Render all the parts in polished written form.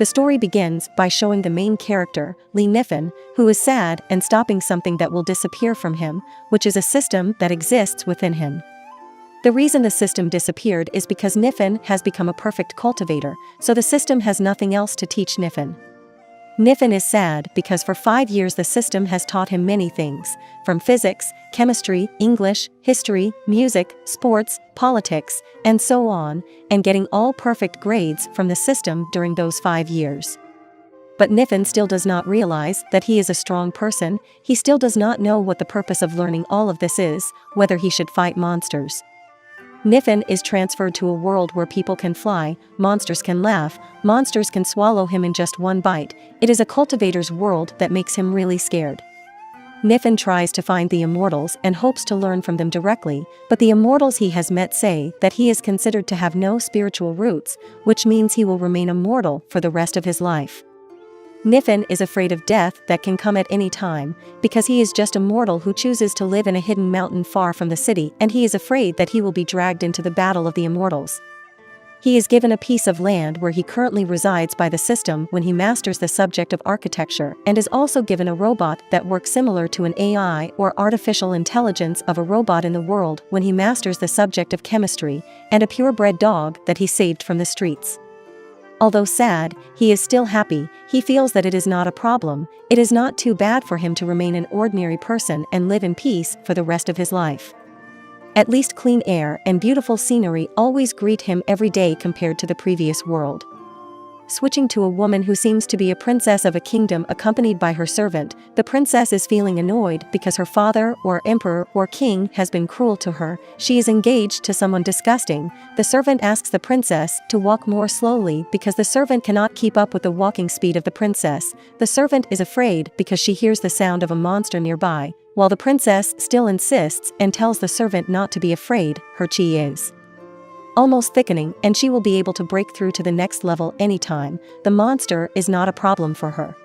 The story begins by showing the main character, Nianfan, who is sad and stopping something that will disappear from him, which is a system that exists within him. The reason the system disappeared is because Nianfan has become a perfect cultivator, so the system has nothing else to teach Nianfan. Nianfan is sad because for 5 years the system has taught him many things, from physics, chemistry, English, history, music, sports, politics, and so on, and getting all perfect grades from the system during those 5 years. But Nianfan still does not realize that he is a strong person. He still does not know what the purpose of learning all of this is, whether he should fight monsters. Nianfan is transferred to a world where people can fly, monsters can laugh, monsters can swallow him in just one bite. It is a cultivator's world that makes him really scared. Nianfan tries to find the immortals and hopes to learn from them directly, but the immortals he has met say that he is considered to have no spiritual roots, which means he will remain immortal for the rest of his life. Nianfan is afraid of death that can come at any time, because he is just a mortal who chooses to live in a hidden mountain far from the city, and he is afraid that he will be dragged into the battle of the immortals. He is given a piece of land where he currently resides by the system when he masters the subject of architecture, and is also given a robot that works similar to an AI or artificial intelligence of a robot in the world when he masters the subject of chemistry, and a purebred dog that he saved from the streets. Although sad, he is still happy. He feels that it is not a problem. It is not too bad for him to remain an ordinary person and live in peace for the rest of his life. At least clean air and beautiful scenery always greet him every day compared to the previous world. Switching to a woman who seems to be a princess of a kingdom accompanied by her servant, the princess is feeling annoyed because her father or emperor or king has been cruel to her. She is engaged to someone disgusting. The servant asks the princess to walk more slowly because the servant cannot keep up with the walking speed of the princess. The servant is afraid because she hears the sound of a monster nearby, while the princess still insists and tells the servant not to be afraid. Her chi is almost thickening and she will be able to break through to the next level anytime. The monster is not a problem for her.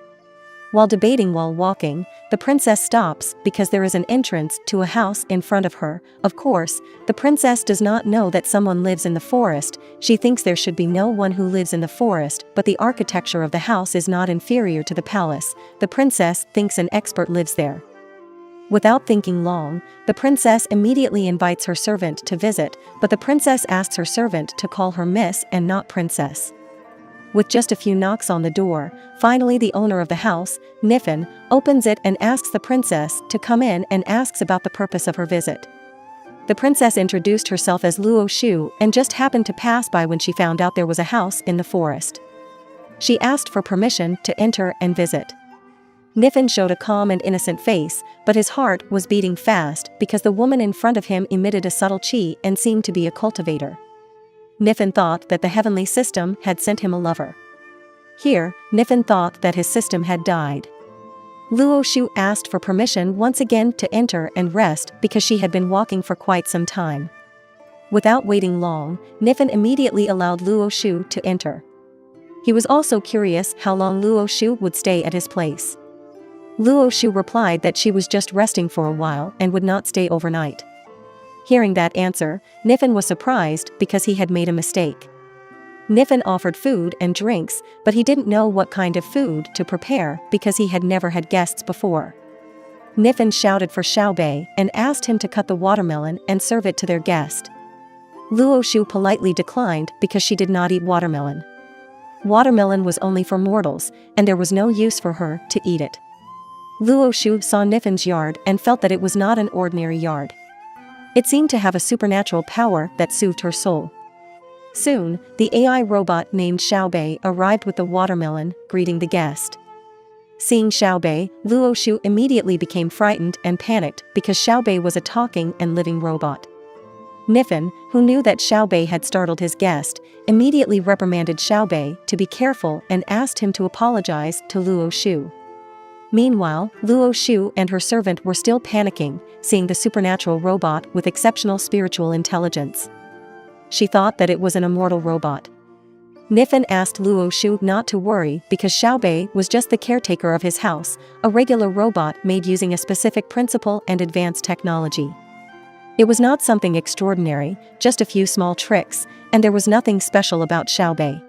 While debating while walking, the princess stops because there is an entrance to a house in front of her. Of course, the princess does not know that someone lives in the forest. She thinks there should be no one who lives in the forest, but the architecture of the house is not inferior to the palace. The princess thinks an expert lives there. Without thinking long, the princess immediately invites her servant to visit, but the princess asks her servant to call her Miss and not Princess. With just a few knocks on the door, finally the owner of the house, Nianfan, opens it and asks the princess to come in and asks about the purpose of her visit. The princess introduced herself as Luo Shu and just happened to pass by when she found out there was a house in the forest. She asked for permission to enter and visit. Nianfan showed a calm and innocent face, but his heart was beating fast because the woman in front of him emitted a subtle chi and seemed to be a cultivator. Nianfan thought that the heavenly system had sent him a lover. Here, Nianfan thought that his system had died. Luo Shu asked for permission once again to enter and rest because she had been walking for quite some time. Without waiting long, Nianfan immediately allowed Luo Shu to enter. He was also curious how long Luo Shu would stay at his place. Luo Shu replied that she was just resting for a while and would not stay overnight. Hearing that answer, Nianfan was surprised because he had made a mistake. Nianfan offered food and drinks, but he didn't know what kind of food to prepare because he had never had guests before. Nianfan shouted for Xiaobei and asked him to cut the watermelon and serve it to their guest. Luo Shu politely declined because she did not eat watermelon. Watermelon was only for mortals, and there was no use for her to eat it. Luo Shu saw Nianfan's yard and felt that it was not an ordinary yard. It seemed to have a supernatural power that soothed her soul. Soon, the AI robot named Xiaobei arrived with the watermelon, greeting the guest. Seeing Xiaobei, Luo Shu immediately became frightened and panicked because Xiaobei was a talking and living robot. Nianfan, who knew that Xiaobei had startled his guest, immediately reprimanded Xiaobei to be careful and asked him to apologize to Luo Shu. Meanwhile, Luo Shu and her servant were still panicking, seeing the supernatural robot with exceptional spiritual intelligence. She thought that it was an immortal robot. Nianfan asked Luo Shu not to worry because Xiaobei was just the caretaker of his house, a regular robot made using a specific principle and advanced technology. It was not something extraordinary, just a few small tricks, and there was nothing special about Xiaobei.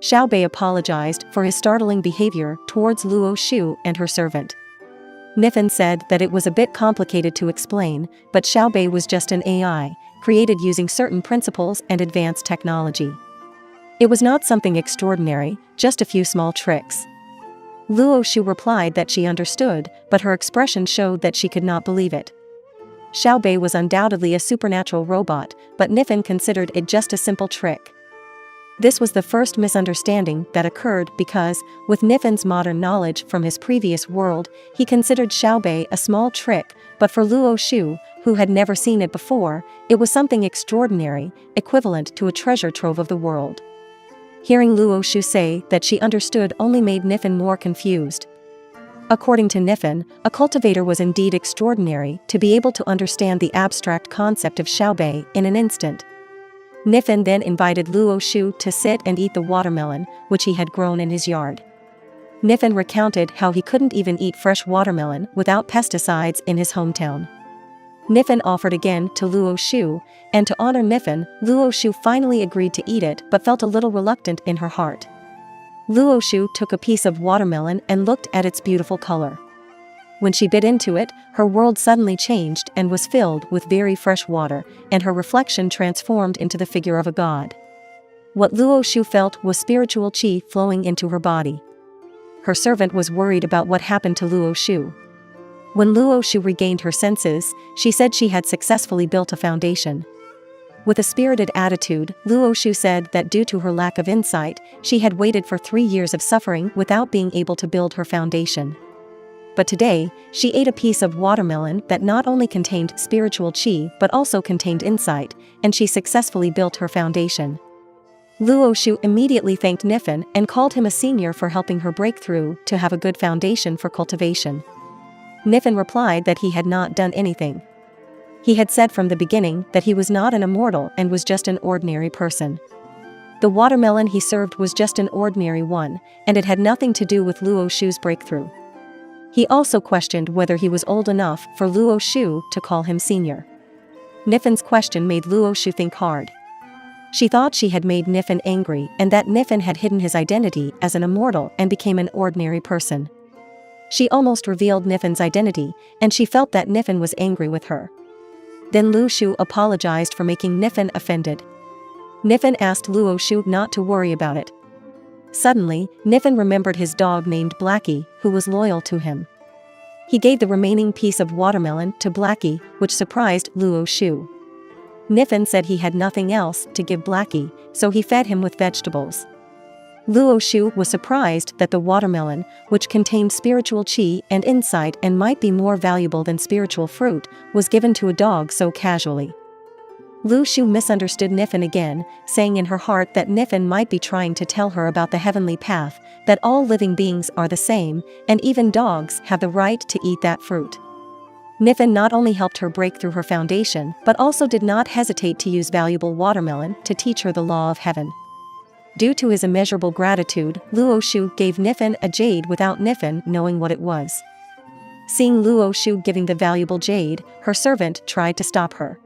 Xiaobei apologized for his startling behavior towards Luo Shu and her servant. Nianfan said that it was a bit complicated to explain, but Xiaobei was just an AI, created using certain principles and advanced technology. It was not something extraordinary, just a few small tricks. Luo Shu replied that she understood, but her expression showed that she could not believe it. Xiaobei was undoubtedly a supernatural robot, but Nianfan considered it just a simple trick. This was the first misunderstanding that occurred because, with Nianfan's modern knowledge from his previous world, he considered Xiaobei a small trick, but for Luo Shu, who had never seen it before, it was something extraordinary, equivalent to a treasure trove of the world. Hearing Luo Shu say that she understood only made Nianfan more confused. According to Nianfan, a cultivator was indeed extraordinary to be able to understand the abstract concept of Xiaobei in an instant. Nianfan then invited Luo Shu to sit and eat the watermelon, which he had grown in his yard. Nianfan recounted how he couldn't even eat fresh watermelon without pesticides in his hometown. Nianfan offered again to Luo Shu, and to honor Nianfan, Luo Shu finally agreed to eat it but felt a little reluctant in her heart. Luo Shu took a piece of watermelon and looked at its beautiful color. When she bit into it, her world suddenly changed and was filled with very fresh water, and her reflection transformed into the figure of a god. What Luo Shu felt was spiritual qi flowing into her body. Her servant was worried about what happened to Luo Shu. When Luo Shu regained her senses, she said she had successfully built a foundation. With a spirited attitude, Luo Shu said that due to her lack of insight, she had waited for 3 years of suffering without being able to build her foundation. But today, she ate a piece of watermelon that not only contained spiritual qi but also contained insight, and she successfully built her foundation. Luo Shu immediately thanked Nianfan and called him a senior for helping her break through to have a good foundation for cultivation. Nianfan replied that he had not done anything. He had said from the beginning that he was not an immortal and was just an ordinary person. The watermelon he served was just an ordinary one, and it had nothing to do with Luo Shu's breakthrough. He also questioned whether he was old enough for Luo Shu to call him senior. Nianfan's question made Luo Shu think hard. She thought she had made Nianfan angry and that Nianfan had hidden his identity as an immortal and became an ordinary person. She almost revealed Nianfan's identity, and she felt that Nianfan was angry with her. Then Luo Shu apologized for making Nianfan offended. Nianfan asked Luo Shu not to worry about it. Suddenly, Nianfan remembered his dog named Blackie, who was loyal to him. He gave the remaining piece of watermelon to Blackie, which surprised Luo Shu. Nianfan said he had nothing else to give Blackie, so he fed him with vegetables. Luo Shu was surprised that the watermelon, which contained spiritual qi and insight and might be more valuable than spiritual fruit, was given to a dog so casually. Luo Shu misunderstood Nianfan again, saying in her heart that Nianfan might be trying to tell her about the heavenly path, that all living beings are the same, and even dogs have the right to eat that fruit. Nianfan not only helped her break through her foundation, but also did not hesitate to use valuable watermelon to teach her the law of heaven. Due to his immeasurable gratitude, Luo Shu gave Nianfan a jade without Nianfan knowing what it was. Seeing Luo Shu giving the valuable jade, her servant tried to stop her.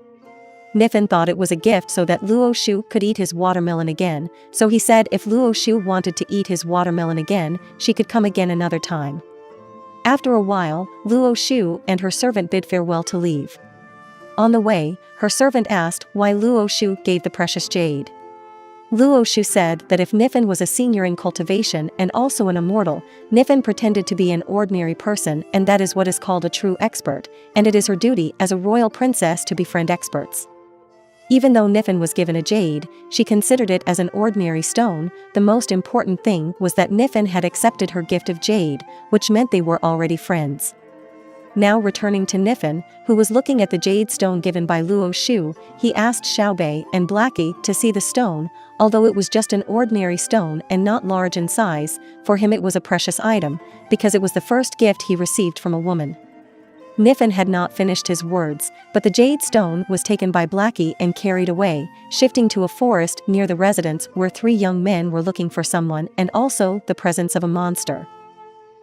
Nianfan thought it was a gift so that Luo Shu could eat his watermelon again, so he said if Luo Shu wanted to eat his watermelon again, she could come again another time. After a while, Luo Shu and her servant bid farewell to leave. On the way, her servant asked why Luo Shu gave the precious jade. Luo Shu said that if Nianfan was a senior in cultivation and also an immortal, Nianfan pretended to be an ordinary person, and that is what is called a true expert, and it is her duty as a royal princess to befriend experts. Even though Nianfan was given a jade, she considered it as an ordinary stone. The most important thing was that Nianfan had accepted her gift of jade, which meant they were already friends. Now returning to Nianfan, who was looking at the jade stone given by Luo Shu, he asked Xiaobei and Blackie to see the stone. Although it was just an ordinary stone and not large in size, for him it was a precious item, because it was the first gift he received from a woman. Nianfan had not finished his words, but the jade stone was taken by Blackie and carried away, shifting to a forest near the residence where 3 young men were looking for someone and also the presence of a monster.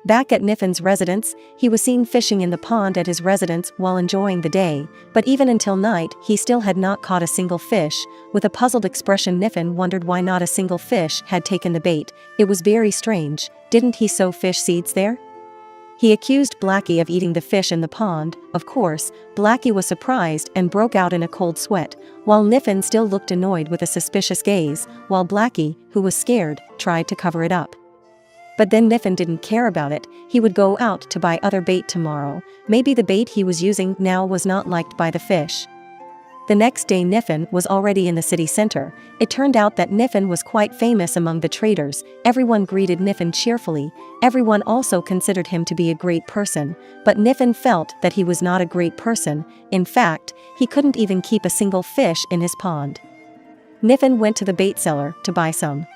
Back at Nifan's residence, he was seen fishing in the pond at his residence while enjoying the day, but even until night he still had not caught a single fish. With a puzzled expression, Nifan wondered why not a single fish had taken the bait. It was very strange, didn't he sow fish seeds there? He accused Blackie of eating the fish in the pond. Of course, Blackie was surprised and broke out in a cold sweat, while Nifan still looked annoyed with a suspicious gaze, while Blackie, who was scared, tried to cover it up. But then Nifan didn't care about it. He would go out to buy other bait tomorrow. Maybe the bait he was using now was not liked by the fish. The next day Nifan was already in the city center. It turned out that Nifan was quite famous among the traders. Everyone greeted Nifan cheerfully. Everyone also considered him to be a great person, but Nifan felt that he was not a great person. In fact, he couldn't even keep a single fish in his pond. Nifan went to the bait seller to buy some.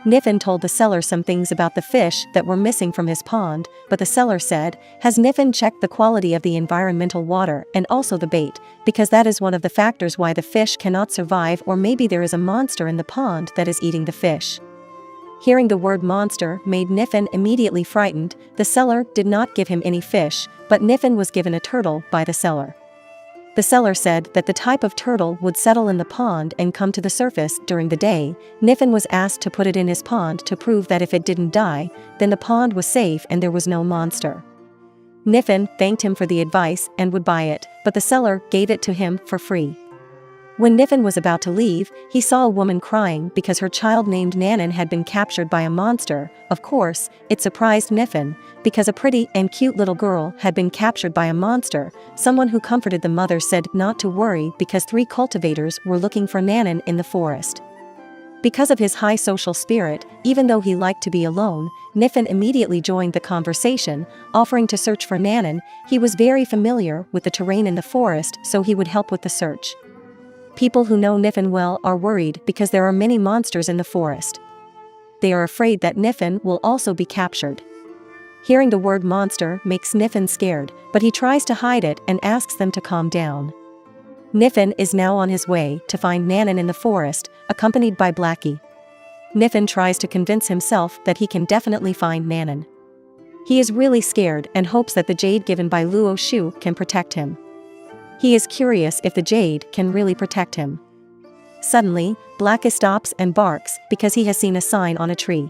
Nifan told the seller some things about the fish that were missing from his pond, but the seller said, "Has Nifan checked the quality of the environmental water and also the bait, because that is one of the factors why the fish cannot survive, or maybe there is a monster in the pond that is eating the fish." Hearing the word monster made Nifan immediately frightened. The seller did not give him any fish, but Nifan was given a turtle by the seller. The seller said that the type of turtle would settle in the pond and come to the surface during the day. Nifan was asked to put it in his pond to prove that if it didn't die, then the pond was safe and there was no monster. Nifan thanked him for the advice and would buy it, but the seller gave it to him for free. When Nifan was about to leave, he saw a woman crying because her child named Nanan had been captured by a monster. Of course, it surprised Nifan, because a pretty and cute little girl had been captured by a monster. Someone who comforted the mother said not to worry because 3 cultivators were looking for Nanan in the forest. Because of his high social spirit, even though he liked to be alone, Nifan immediately joined the conversation, offering to search for Nanan. He was very familiar with the terrain in the forest, so he would help with the search. People who know Nifan well are worried because there are many monsters in the forest. They are afraid that Nifan will also be captured. Hearing the word monster makes Nifan scared, but he tries to hide it and asks them to calm down. Nifan is now on his way to find Nanan in the forest, accompanied by Blackie. Nifan tries to convince himself that he can definitely find Nanan. He is really scared and hopes that the jade given by Luo Shu can protect him. He is curious if the jade can really protect him. Suddenly, Blackie stops and barks because he has seen a sign on a tree.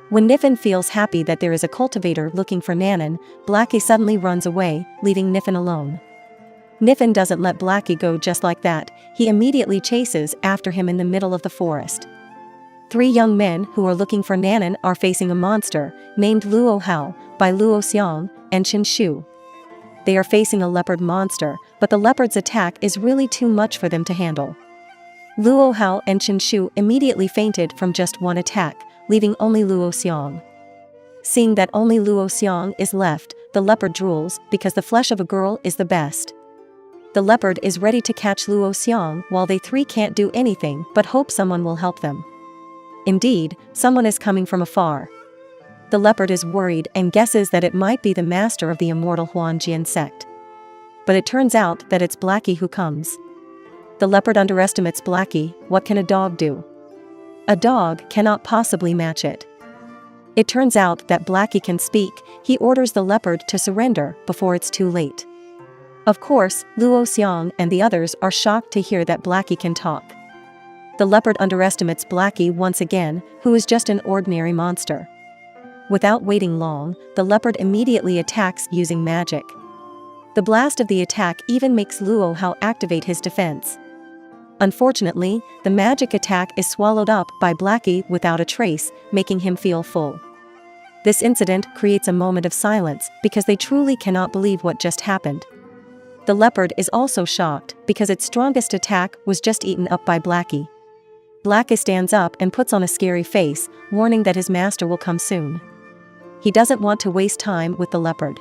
When Nifan feels happy that there is a cultivator looking for Nanan, Blackie suddenly runs away, leaving Nifan alone. Nifan doesn't let Blackie go just like that. He immediately chases after him in the middle of the forest. 3 young men who are looking for Nanan are facing a monster named Luo Hao by Luo Xiang and Qin Shu. They are facing a leopard monster, but the leopard's attack is really too much for them to handle. Luo Hao and Qin Shu immediately fainted from just one attack, leaving only Luo Xiang. Seeing that only Luo Xiang is left, the leopard drools because the flesh of a girl is the best. The leopard is ready to catch Luo Xiang while they 3 can't do anything but hope someone will help them. Indeed, someone is coming from afar. The leopard is worried and guesses that it might be the master of the immortal Huanjian sect. But it turns out that it's Blackie who comes. The leopard underestimates Blackie. What can a dog do? A dog cannot possibly match it. It turns out that Blackie can speak. He orders the leopard to surrender before it's too late. Of course, Luo Xiang and the others are shocked to hear that Blackie can talk. The leopard underestimates Blackie once again, who is just an ordinary monster. Without waiting long, the leopard immediately attacks using magic. The blast of the attack even makes Luo Hao activate his defense. Unfortunately, the magic attack is swallowed up by Blackie without a trace, making him feel full. This incident creates a moment of silence because they truly cannot believe what just happened. The leopard is also shocked because its strongest attack was just eaten up by Blackie. Blackie stands up and puts on a scary face, warning that his master will come soon. He doesn't want to waste time with the leopard.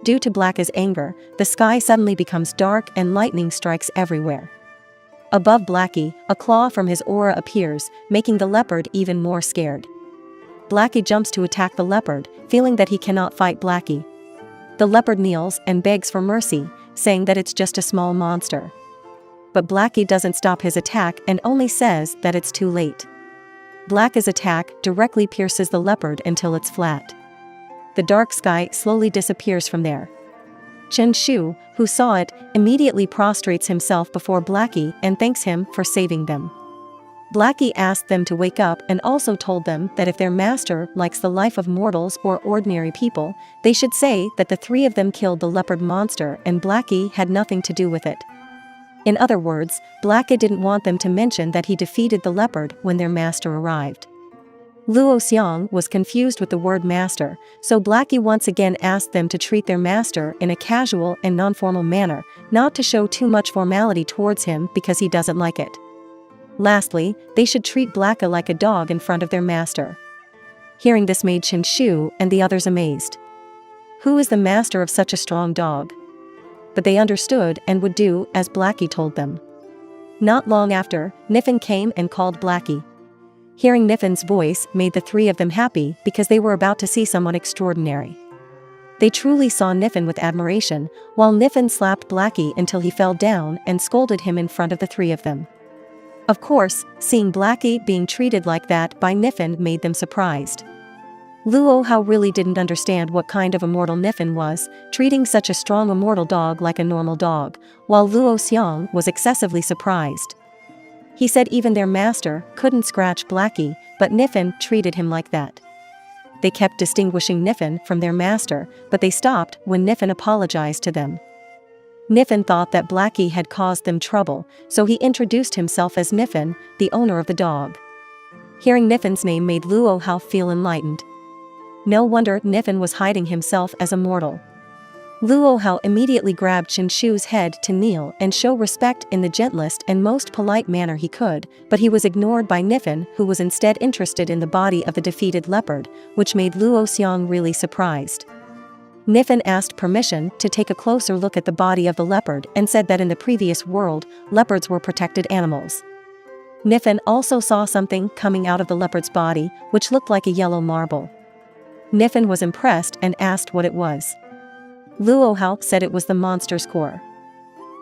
Due to Blackie's anger, the sky suddenly becomes dark and lightning strikes everywhere. Above Blackie, a claw from his aura appears, making the leopard even more scared. Blackie jumps to attack the leopard, feeling that he cannot fight Blackie. The leopard kneels and begs for mercy, saying that it's just a small monster. But Blackie doesn't stop his attack and only says that it's too late. Blackie's attack directly pierces the leopard until it's flat. the dark sky slowly disappears from there. Chen Shu, who saw it, immediately prostrates himself before Blackie and thanks him for saving them. Blackie asked them to wake up and also told them that if their master likes the life of mortals or ordinary people, they should say that the three of them killed the leopard monster and Blackie had nothing to do with it. In other words, Blackie didn't want them to mention that he defeated the leopard when their master arrived. Luo Xiang was confused with the word master, so Blackie once again asked them to treat their master in a casual and non-formal manner, not to show too much formality towards him because he doesn't like it. Lastly, they should treat Blackie like a dog in front of their master. Hearing this made Chen Shu and the others amazed. Who is the master of such a strong dog? But they understood and would do as Blackie told them. Not long after, Nianfan came and called Blackie. Hearing Nianfan's voice made the three of them happy because they were about to see someone extraordinary. They truly saw Nianfan with admiration, while Nianfan slapped Blackie until he fell down and scolded him in front of the three of them. Of course, seeing Blackie being treated like that by Nianfan made them surprised. Luo Hao really didn't understand what kind of immortal Nianfan was, treating such a strong immortal dog like a normal dog, while Luo Xiang was excessively surprised. He said even their master couldn't scratch Blackie, but Nianfan treated him like that. They kept distinguishing Nianfan from their master, but they stopped when Nianfan apologized to them. Nianfan thought that Blackie had caused them trouble, so he introduced himself as Nianfan, the owner of the dog. Hearing Nianfan's name made Luo Hao feel enlightened. No wonder Nianfan was hiding himself as a mortal. Luo Hao immediately grabbed Chen Shu's head to kneel and show respect in the gentlest and most polite manner he could, but he was ignored by Nianfan, who was instead interested in the body of the defeated leopard, which made Luo Xiang really surprised. Nianfan asked permission to take a closer look at the body of the leopard and said that in the previous world, leopards were protected animals. Nianfan also saw something coming out of the leopard's body, which looked like a yellow marble. Nianfan was impressed and asked what it was. Luo Hao said it was the monster's core.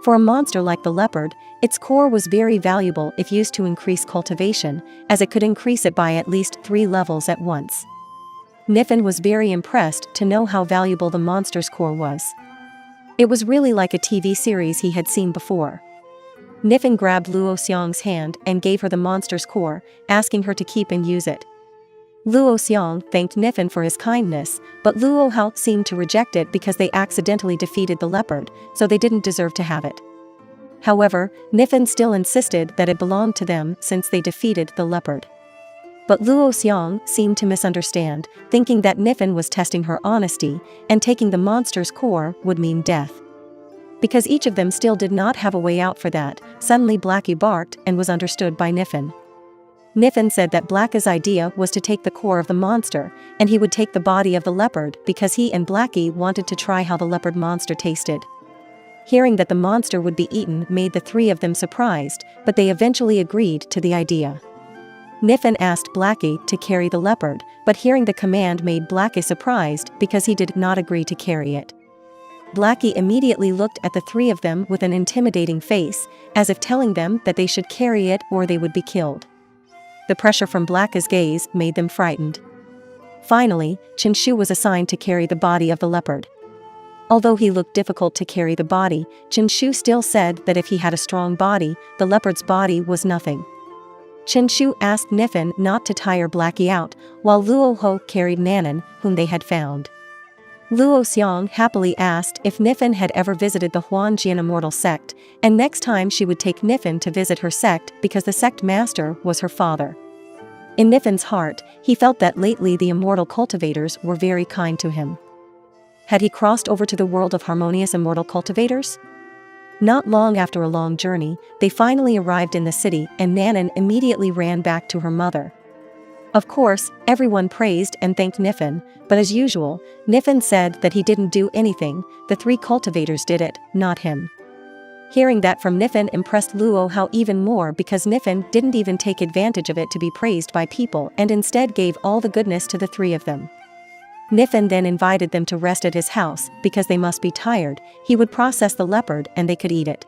For a monster like the leopard, its core was very valuable if used to increase cultivation, as it could increase it by at least 3 levels at once. Nianfan was very impressed to know how valuable the monster's core was. It was really like a TV series he had seen before. Nianfan grabbed Luo Xiang's hand and gave her the monster's core, asking her to keep and use it. Luo Xiang thanked Nianfan for his kindness, but Luo Hao seemed to reject it because they accidentally defeated the leopard, so they didn't deserve to have it. However, Nianfan still insisted that it belonged to them since they defeated the leopard. But Luo Xiang seemed to misunderstand, thinking that Nianfan was testing her honesty, and taking the monster's core would mean death. Because each of them still did not have a way out for that, suddenly Blackie barked and was understood by Nianfan. Nianfan said that Blackie's idea was to take the core of the monster, and he would take the body of the leopard because he and Blackie wanted to try how the leopard monster tasted. Hearing that the monster would be eaten made the three of them surprised, but they eventually agreed to the idea. Nianfan asked Blackie to carry the leopard, but hearing the command made Blackie surprised because he did not agree to carry it. Blackie immediately looked at the three of them with an intimidating face, as if telling them that they should carry it or they would be killed. The pressure from Blackie's gaze made them frightened. Finally, Chen Shu was assigned to carry the body of the leopard. Although he looked difficult to carry the body, Chen Shu still said that if he had a strong body, the leopard's body was nothing. Chen Shu asked Nianfan not to tire Blackie out, while Luo Hao carried Nanan, whom they had found. Luo Xiang happily asked if Nianfan had ever visited the Huanjian immortal sect, and next time she would take Nianfan to visit her sect because the sect master was her father. In Nianfan's heart, he felt that lately the immortal cultivators were very kind to him. Had he crossed over to the world of harmonious immortal cultivators? Not long after a long journey, they finally arrived in the city and Nanan immediately ran back to her mother. Of course, everyone praised and thanked Nianfan, but as usual, Nianfan said that he didn't do anything, the 3 cultivators did it, not him. Hearing that from Nianfan impressed Luo Hao even more because Nianfan didn't even take advantage of it to be praised by people and instead gave all the goodness to the 3 of them. Nianfan then invited them to rest at his house because they must be tired, he would process the leopard and they could eat it.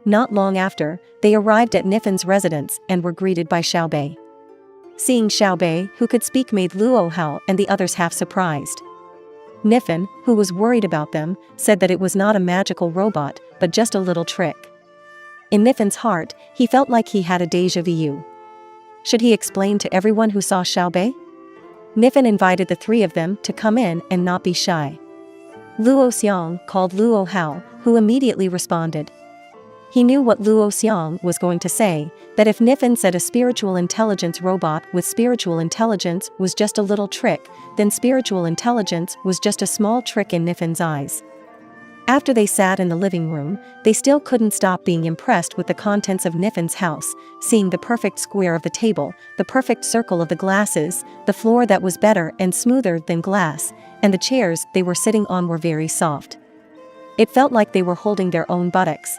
Not long after, they arrived at Nianfan's residence and were greeted by Xiaobei. Seeing Xiaobei, who could speak, made Luo Hao and the others half surprised. Nianfan, who was worried about them, said that it was not a magical robot, but just a little trick. In Nianfan's heart, he felt like he had a déjà vu. Should he explain to everyone who saw Xiaobei? Nianfan invited the three of them to come in and not be shy. Luo Xiang called Luo Hao, who immediately responded. He knew what Luo Xiang was going to say, that if Nianfan said a spiritual intelligence robot with spiritual intelligence was just a little trick, then spiritual intelligence was just a small trick in Nianfan's eyes. After they sat in the living room, they still couldn't stop being impressed with the contents of Nianfan's house, seeing the perfect square of the table, the perfect circle of the glasses, the floor that was better and smoother than glass, and the chairs they were sitting on were very soft. It felt like they were holding their own buttocks.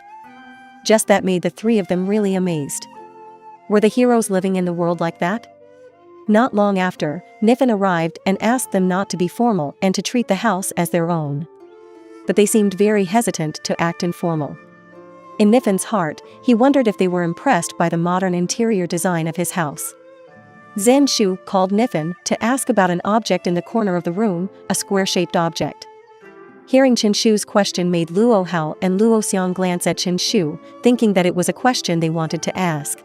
Just that made the three of them really amazed. Were the heroes living in the world like that? Not long after, Nianfan arrived and asked them not to be formal and to treat the house as their own. But they seemed very hesitant to act informal. In Nianfan's heart, he wondered if they were impressed by the modern interior design of his house. Zhen Shu called Nianfan to ask about an object in the corner of the room, a square-shaped object. Hearing Chen Shu's question made Luo Hao and Luo Xiang glance at Chen Shu, thinking that it was a question they wanted to ask.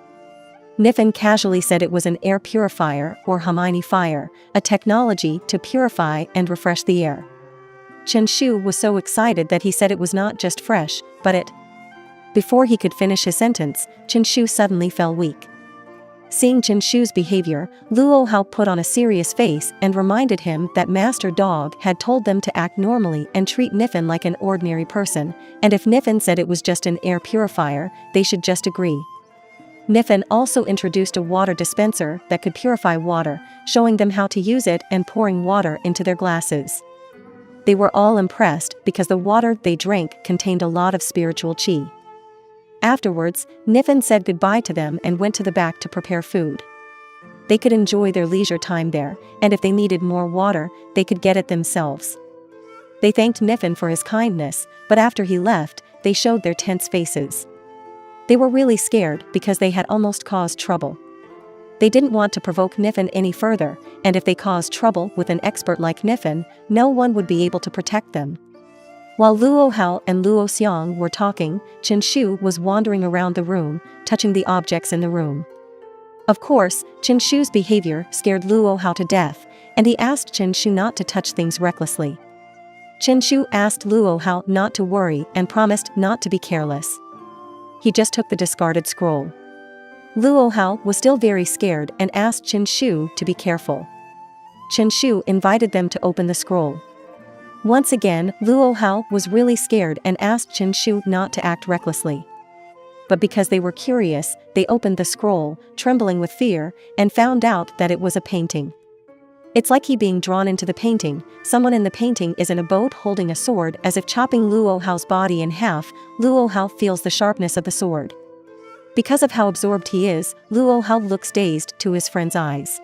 Nianfan casually said it was an air purifier or humidifier, a technology to purify and refresh the air. Chen Shu was so excited that he said it was not just fresh, but it. Before he could finish his sentence, Chen Shu suddenly fell weak. Seeing Chen Shu's behavior, Luo Hao put on a serious face and reminded him that Master Dog had told them to act normally and treat Nianfan like an ordinary person, and if Nianfan said it was just an air purifier, they should just agree. Nianfan also introduced a water dispenser that could purify water, showing them how to use it and pouring water into their glasses. They were all impressed because the water they drank contained a lot of spiritual qi. Afterwards, Nianfan said goodbye to them and went to the back to prepare food. They could enjoy their leisure time there, and if they needed more water, they could get it themselves. They thanked Nianfan for his kindness, but after he left, they showed their tense faces. They were really scared because they had almost caused trouble. They didn't want to provoke Nianfan any further, and if they caused trouble with an expert like Nianfan, no one would be able to protect them. While Luo Hao and Luo Xiang were talking, Chen Shu was wandering around the room, touching the objects in the room. Of course, Chen Shu's behavior scared Luo Hao to death, and he asked Chen Shu not to touch things recklessly. Chen Shu asked Luo Hao not to worry and promised not to be careless. He just took the discarded scroll. Luo Hao was still very scared and asked Chen Shu to be careful. Chen Shu invited them to open the scroll. Once again, Luo Hao was really scared and asked Chen Shu not to act recklessly. But because they were curious, they opened the scroll, trembling with fear, and found out that it was a painting. It's like he being drawn into the painting. Someone in the painting is in a boat holding a sword, as if chopping Luo Hao's body in half. Luo Hao feels the sharpness of the sword. Because of how absorbed he is, Luo Hao looks dazed to his friend's eyes.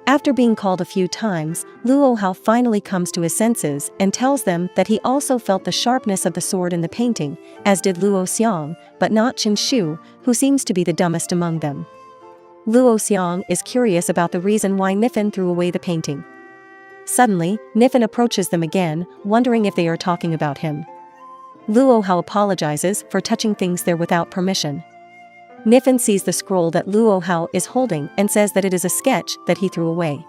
After being called a few times, Luo Hao finally comes to his senses and tells them that he also felt the sharpness of the sword in the painting, as did Luo Xiang, but not Chen Shu, who seems to be the dumbest among them. Luo Xiang is curious about the reason why Nianfan threw away the painting. Suddenly, Nianfan approaches them again, wondering if they are talking about him. Luo Hao apologizes for touching things there without permission. Nianfan sees the scroll that Luo Hao is holding and says that it is a sketch that he threw away.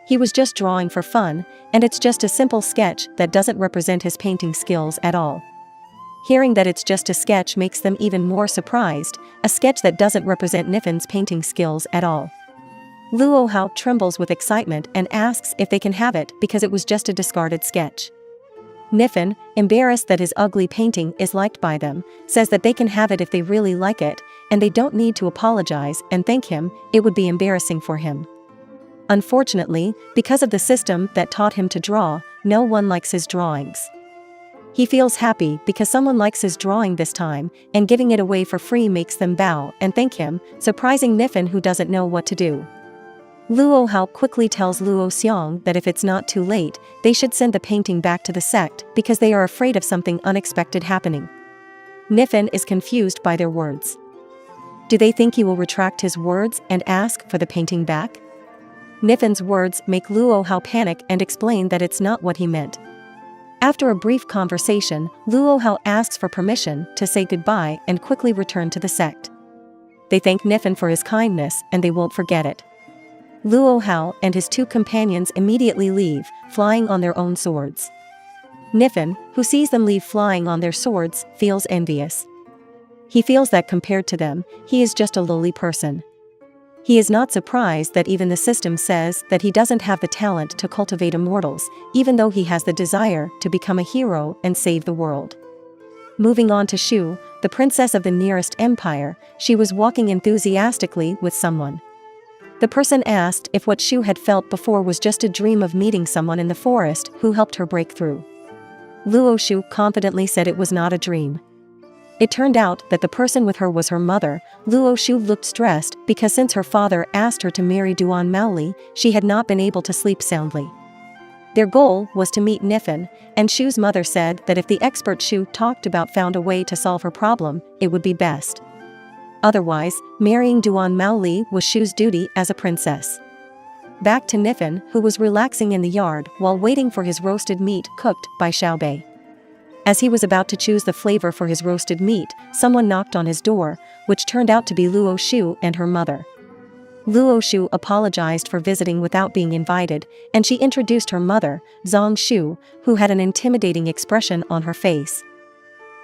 He was just drawing for fun, and it's just a simple sketch that doesn't represent his painting skills at all. Hearing that it's just a sketch makes them even more surprised, a sketch that doesn't represent Nianfan's painting skills at all. Luo Hao trembles with excitement and asks if they can have it because it was just a discarded sketch. Nianfan, embarrassed that his ugly painting is liked by them, says that they can have it if they really like it, and they don't need to apologize and thank him. It would be embarrassing for him. Unfortunately, because of the system that taught him to draw, no one likes his drawings. He feels happy because someone likes his drawing this time, and giving it away for free makes them bow and thank him, surprising Nianfan, who doesn't know what to do. Luo Hao quickly tells Luo Xiang that if it's not too late, they should send the painting back to the sect because they are afraid of something unexpected happening. Nianfan is confused by their words. Do they think he will retract his words and ask for the painting back? Nifan's words make Luo Hao panic and explain that it's not what he meant. After a brief conversation, Luo Hao asks for permission to say goodbye and quickly return to the sect. They thank Niffin for his kindness and they won't forget it. Luo Hao and his two companions immediately leave, flying on their own swords. Niffin, who sees them leave flying on their swords, feels envious. He feels that compared to them, he is just a lowly person. He is not surprised that even the system says that he doesn't have the talent to cultivate immortals, even though he has the desire to become a hero and save the world. Moving on to Shu, the princess of the nearest empire, she was walking enthusiastically with someone. The person asked if what Shu had felt before was just a dream of meeting someone in the forest who helped her break through. Luo Shu confidently said it was not a dream. It turned out that the person with her was her mother. Luo Shu looked stressed because since her father asked her to marry Duan Maoli, she had not been able to sleep soundly. Their goal was to meet Niffin, and Shu's mother said that if the expert Shu talked about found a way to solve her problem, it would be best. Otherwise, marrying Duan Maoli was Shu's duty as a princess. Back to Niffin, who was relaxing in the yard while waiting for his roasted meat cooked by Xiaobei. As he was about to choose the flavor for his roasted meat, someone knocked on his door, which turned out to be Luo Shu and her mother. Luo Shu apologized for visiting without being invited, and she introduced her mother, Zhang Shu, who had an intimidating expression on her face.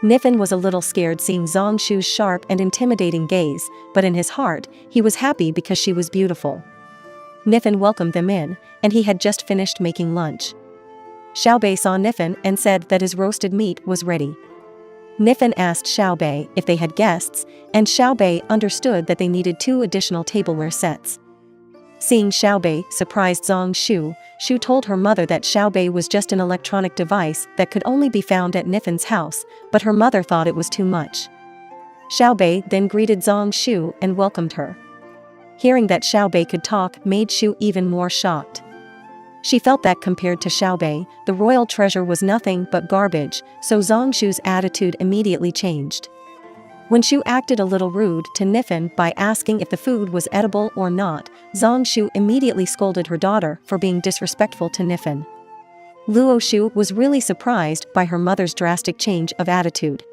Niffin was a little scared seeing Zhang Shu's sharp and intimidating gaze, but in his heart, he was happy because she was beautiful. Niffin welcomed them in, and he had just finished making lunch. Xiaobei saw Niffin and said that his roasted meat was ready. Niffin asked Xiaobei if they had guests, and Xiaobei understood that they needed 2 additional tableware sets. Seeing Xiaobei surprised Zhang Shu, Shu told her mother that Xiaobei was just an electronic device that could only be found at Niffin's house, but her mother thought it was too much. Xiaobei then greeted Zhang Shu and welcomed her. Hearing that Xiaobei could talk made Shu even more shocked. She felt that compared to Xiaobei, the royal treasure was nothing but garbage, so Zhang Shu's attitude immediately changed. When Shu acted a little rude to Niffin by asking if the food was edible or not, Zhang Shu immediately scolded her daughter for being disrespectful to Niffin. Luo Shu was really surprised by her mother's drastic change of attitude.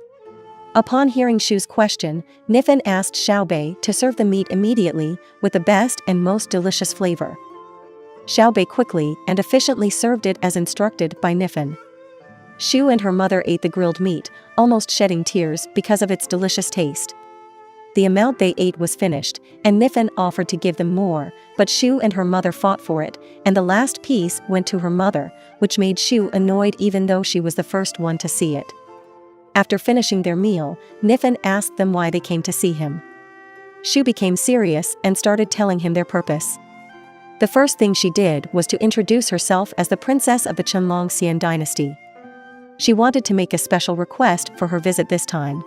Upon hearing Shu's question, Niffin asked Xiaobei to serve the meat immediately with the best and most delicious flavor. Xiaobei quickly and efficiently served it as instructed by Niffin. Shu and her mother ate the grilled meat, almost shedding tears because of its delicious taste. The amount they ate was finished, and Niffin offered to give them more, but Shu and her mother fought for it, and the last piece went to her mother, which made Shu annoyed even though she was the first one to see it. After finishing their meal, Niffin asked them why they came to see him. Shu became serious and started telling him their purpose. The first thing she did was to introduce herself as the princess of the Qianlong Xian dynasty. She wanted to make a special request for her visit this time.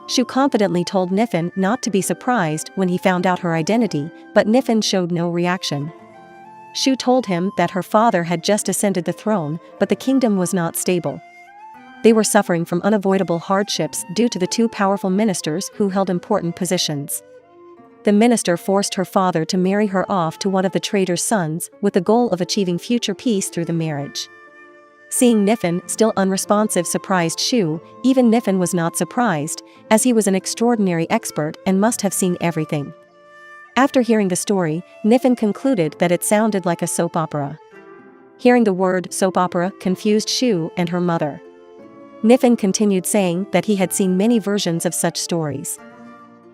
Shu confidently told Niffin not to be surprised when he found out her identity, but Niffin showed no reaction. Shu told him that her father had just ascended the throne, but the kingdom was not stable. They were suffering from unavoidable hardships due to the 2 powerful ministers who held important positions. The minister forced her father to marry her off to one of the trader's sons with the goal of achieving future peace through the marriage. Seeing Niffin still unresponsive surprised Shu. Even Niffin was not surprised, as he was an extraordinary expert and must have seen everything. After hearing the story, Niffin concluded that it sounded like a soap opera. Hearing the word soap opera confused Shu and her mother. Niffin continued saying that he had seen many versions of such stories.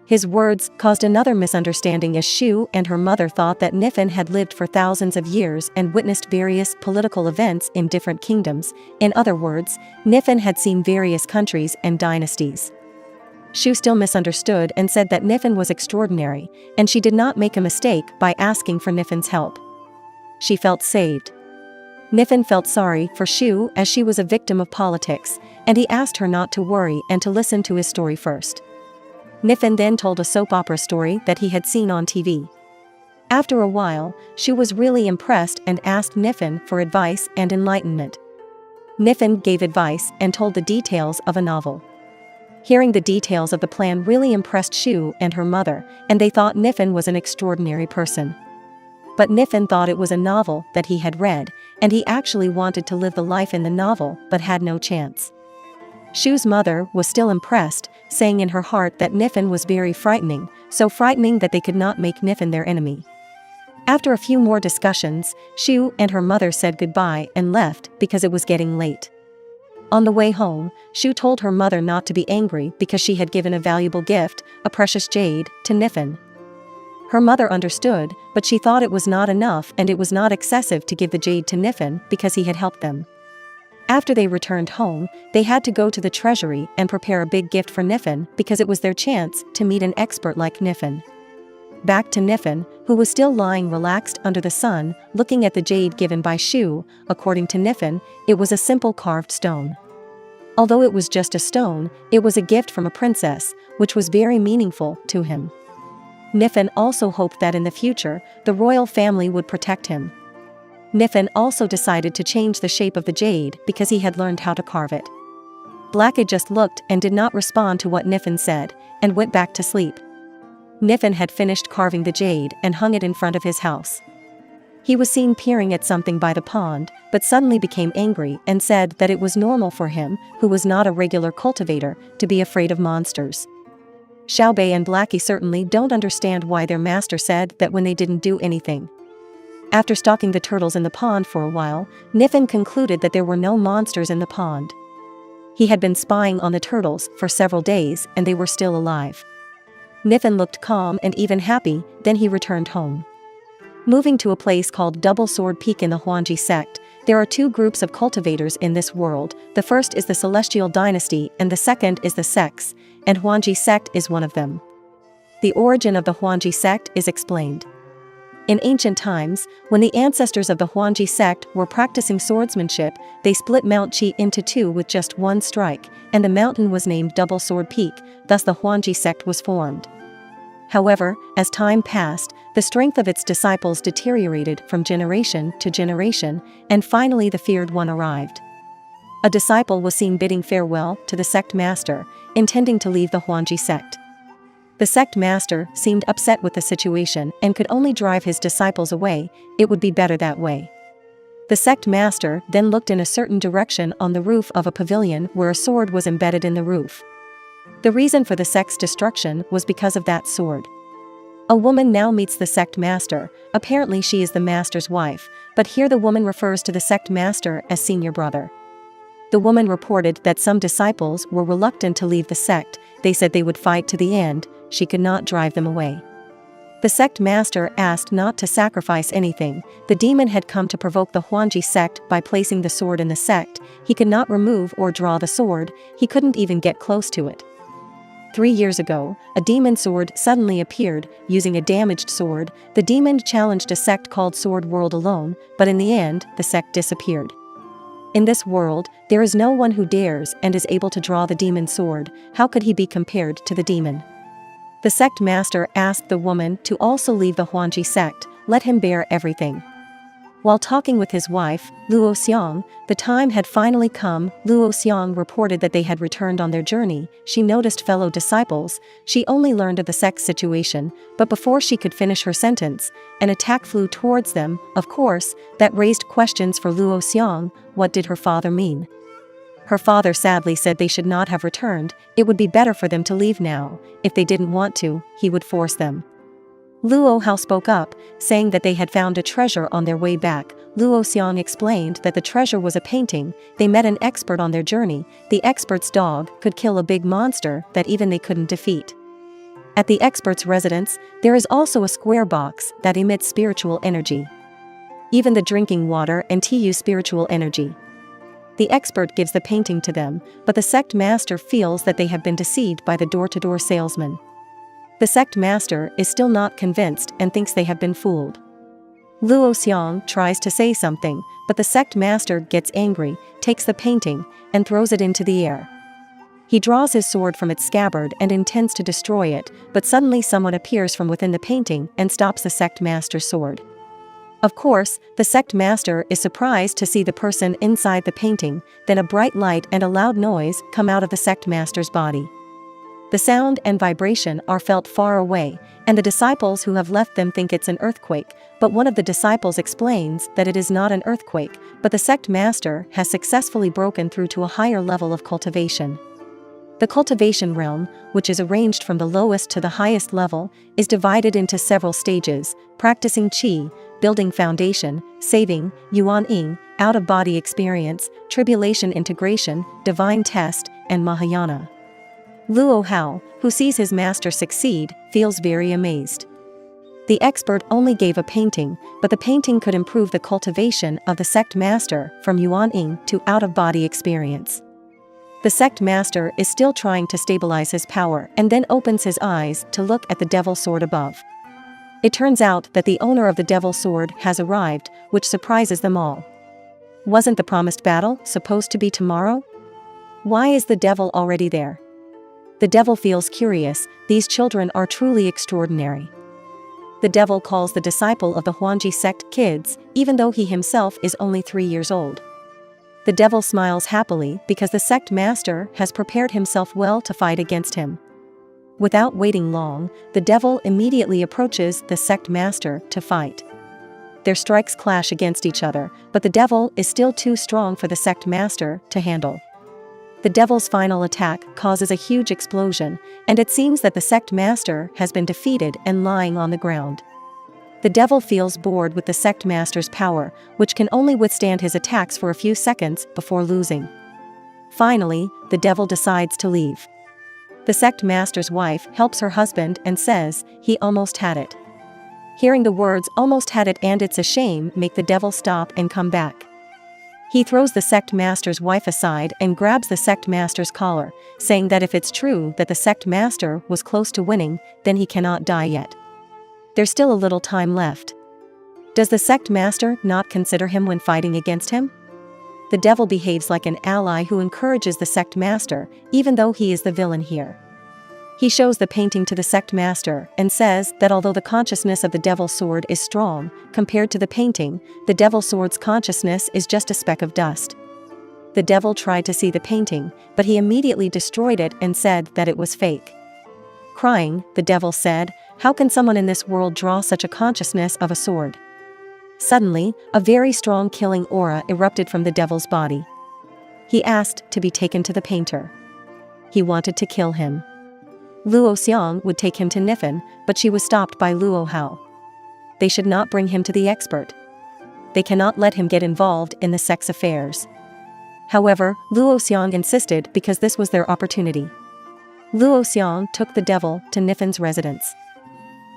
His words caused another misunderstanding as Shu and her mother thought that Niffin had lived for thousands of years and witnessed various political events in different kingdoms. In other words, Niffin had seen various countries and dynasties. Shu still misunderstood and said that Niffin was extraordinary, and she did not make a mistake by asking for Niffin's help. She felt saved. Niffin felt sorry for Shu as she was a victim of politics, and he asked her not to worry and to listen to his story first. Niffin then told a soap opera story that he had seen on TV. After a while, Shu was really impressed and asked Niffin for advice and enlightenment. Niffin gave advice and told the details of a novel. Hearing the details of the plan really impressed Shu and her mother, and they thought Niffin was an extraordinary person. But Niffin thought it was a novel that he had read, and he actually wanted to live the life in the novel but had no chance. Shu's mother was still impressed, saying in her heart that Niffin was very frightening, so frightening that they could not make Niffin their enemy. After a few more discussions, Shu and her mother said goodbye and left because it was getting late. On the way home, Shu told her mother not to be angry because she had given a valuable gift, a precious jade, to Niffin. Her mother understood, but she thought it was not enough and it was not excessive to give the jade to Niffin because he had helped them. After they returned home, they had to go to the treasury and prepare a big gift for Niffin because it was their chance to meet an expert like Niffin. Back to Niffin, who was still lying relaxed under the sun, looking at the jade given by Shu. According to Niffin, it was a simple carved stone. Although it was just a stone, it was a gift from a princess, which was very meaningful to him. Niffin also hoped that in the future, the royal family would protect him. Niffin also decided to change the shape of the jade because he had learned how to carve it. Blackie just looked and did not respond to what Niffin said, and went back to sleep. Niffin had finished carving the jade and hung it in front of his house. He was seen peering at something by the pond, but suddenly became angry and said that it was normal for him, who was not a regular cultivator, to be afraid of monsters. Xiaobei and Blackie certainly don't understand why their master said that when they didn't do anything. After stalking the turtles in the pond for a while, Niffin concluded that there were no monsters in the pond. He had been spying on the turtles for several days and they were still alive. Niffin looked calm and even happy, then he returned home. Moving to a place called Double Sword Peak in the Huangji sect, there are two groups of cultivators in this world. The first is the Celestial Dynasty and the second is the sects, and Huangji sect is one of them. The origin of the Huangji sect is explained. In ancient times, when the ancestors of the Huangji sect were practicing swordsmanship, they split Mount Qi into two with just one strike, and the mountain was named Double Sword Peak, thus the Huangji sect was formed. However, as time passed, the strength of its disciples deteriorated from generation to generation, and finally the feared one arrived. A disciple was seen bidding farewell to the sect master, intending to leave the Huangji sect. The sect master seemed upset with the situation and could only drive his disciples away. It would be better that way. The sect master then looked in a certain direction on the roof of a pavilion where a sword was embedded in the roof. The reason for the sect's destruction was because of that sword. A woman now meets the sect master. Apparently she is the master's wife, but here the woman refers to the sect master as senior brother. The woman reported that some disciples were reluctant to leave the sect. They said they would fight to the end. She could not drive them away. The sect master asked not to sacrifice anything. The demon had come to provoke the Huangji sect by placing the sword in the sect. He could not remove or draw the sword. He couldn't even get close to it. 3 years ago, a demon sword suddenly appeared. Using a damaged sword, the demon challenged a sect called Sword World alone, but in the end, the sect disappeared. In this world, there is no one who dares and is able to draw the demon sword. How could he be compared to the demon? The sect master asked the woman to also leave the Huangji sect, let him bear everything. While talking with his wife, Luo Xiang, the time had finally come. Luo Xiang reported that they had returned on their journey. She noticed fellow disciples. She only learned of the sect's situation, but before she could finish her sentence, an attack flew towards them. Of course, that raised questions for Luo Xiang. What did her father mean? Her father sadly said they should not have returned. It would be better for them to leave now. If they didn't want to, he would force them. Luo Hao spoke up, saying that they had found a treasure on their way back. Luo Xiang explained that the treasure was a painting. They met an expert on their journey. The expert's dog could kill a big monster that even they couldn't defeat. At the expert's residence, there is also a square box that emits spiritual energy. Even the drinking water and tea use spiritual energy. The expert gives the painting to them, but the sect master feels that they have been deceived by the door-to-door salesman. The sect master is still not convinced and thinks they have been fooled. Luo Xiang tries to say something, but the sect master gets angry, takes the painting, and throws it into the air. He draws his sword from its scabbard and intends to destroy it, but suddenly someone appears from within the painting and stops the sect master's sword. Of course, the sect master is surprised to see the person inside the painting. Then a bright light and a loud noise come out of the sect master's body. The sound and vibration are felt far away, and the disciples who have left them think it's an earthquake, but one of the disciples explains that it is not an earthquake, but the sect master has successfully broken through to a higher level of cultivation. The cultivation realm, which is arranged from the lowest to the highest level, is divided into several stages: practicing qi, building foundation, saving, yuan-ing, out-of-body experience, tribulation integration, divine test, and Mahayana. Luo Hao, who sees his master succeed, feels very amazed. The expert only gave a painting, but the painting could improve the cultivation of the sect master from yuan-ing to out-of-body experience. The sect master is still trying to stabilize his power and then opens his eyes to look at the devil sword above. It turns out that the owner of the devil sword has arrived, which surprises them all. Wasn't the promised battle supposed to be tomorrow? Why is the devil already there? The devil feels curious. These children are truly extraordinary. The devil calls the disciple of the Huangji sect kids, even though he himself is only 3 years old. The devil smiles happily because the sect master has prepared himself well to fight against him. Without waiting long, the devil immediately approaches the sect master to fight. Their strikes clash against each other, but the devil is still too strong for the sect master to handle. The devil's final attack causes a huge explosion, and it seems that the sect master has been defeated and lying on the ground. The devil feels bored with the sect master's power, which can only withstand his attacks for a few seconds before losing. Finally, the devil decides to leave. The sect master's wife helps her husband and says, "He almost had it." Hearing the words "almost had it" and "it's a shame" make the devil stop and come back. He throws the sect master's wife aside and grabs the sect master's collar, saying that if it's true that the sect master was close to winning, then he cannot die yet. There's still a little time left. Does the sect master not consider him when fighting against him? The devil behaves like an ally who encourages the sect master, even though he is the villain here. He shows the painting to the sect master and says that although the consciousness of the devil's sword is strong, compared to the painting, the devil's sword's consciousness is just a speck of dust. The devil tried to see the painting, but he immediately destroyed it and said that it was fake. Crying, the devil said, "How can someone in this world draw such a consciousness of a sword?" Suddenly, a very strong killing aura erupted from the devil's body. He asked to be taken to the painter. He wanted to kill him. Luo Xiang would take him to Nianfan, but she was stopped by Luo Hao. They should not bring him to the expert. They cannot let him get involved in the sect's affairs. However, Luo Xiang insisted because this was their opportunity. Luo Xiang took the devil to Nianfan's residence.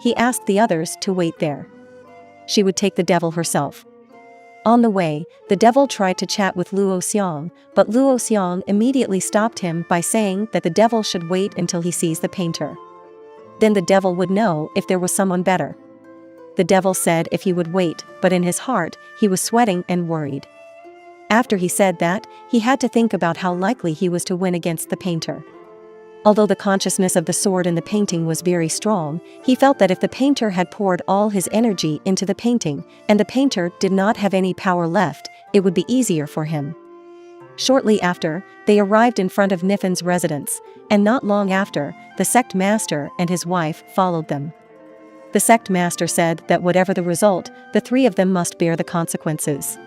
He asked the others to wait there. She would take the devil herself. On the way, the devil tried to chat with Luo Xiang, but Luo Xiang immediately stopped him by saying that the devil should wait until he sees the painter. Then the devil would know if there was someone better. The devil said if he would wait, but in his heart, he was sweating and worried. After he said that, he had to think about how likely he was to win against the painter. Although the consciousness of the sword in the painting was very strong, he felt that if the painter had poured all his energy into the painting, and the painter did not have any power left, it would be easier for him. Shortly after, they arrived in front of Nianfan's residence, and not long after, the sect master and his wife followed them. The sect master said that whatever the result, the three of them must bear the consequences.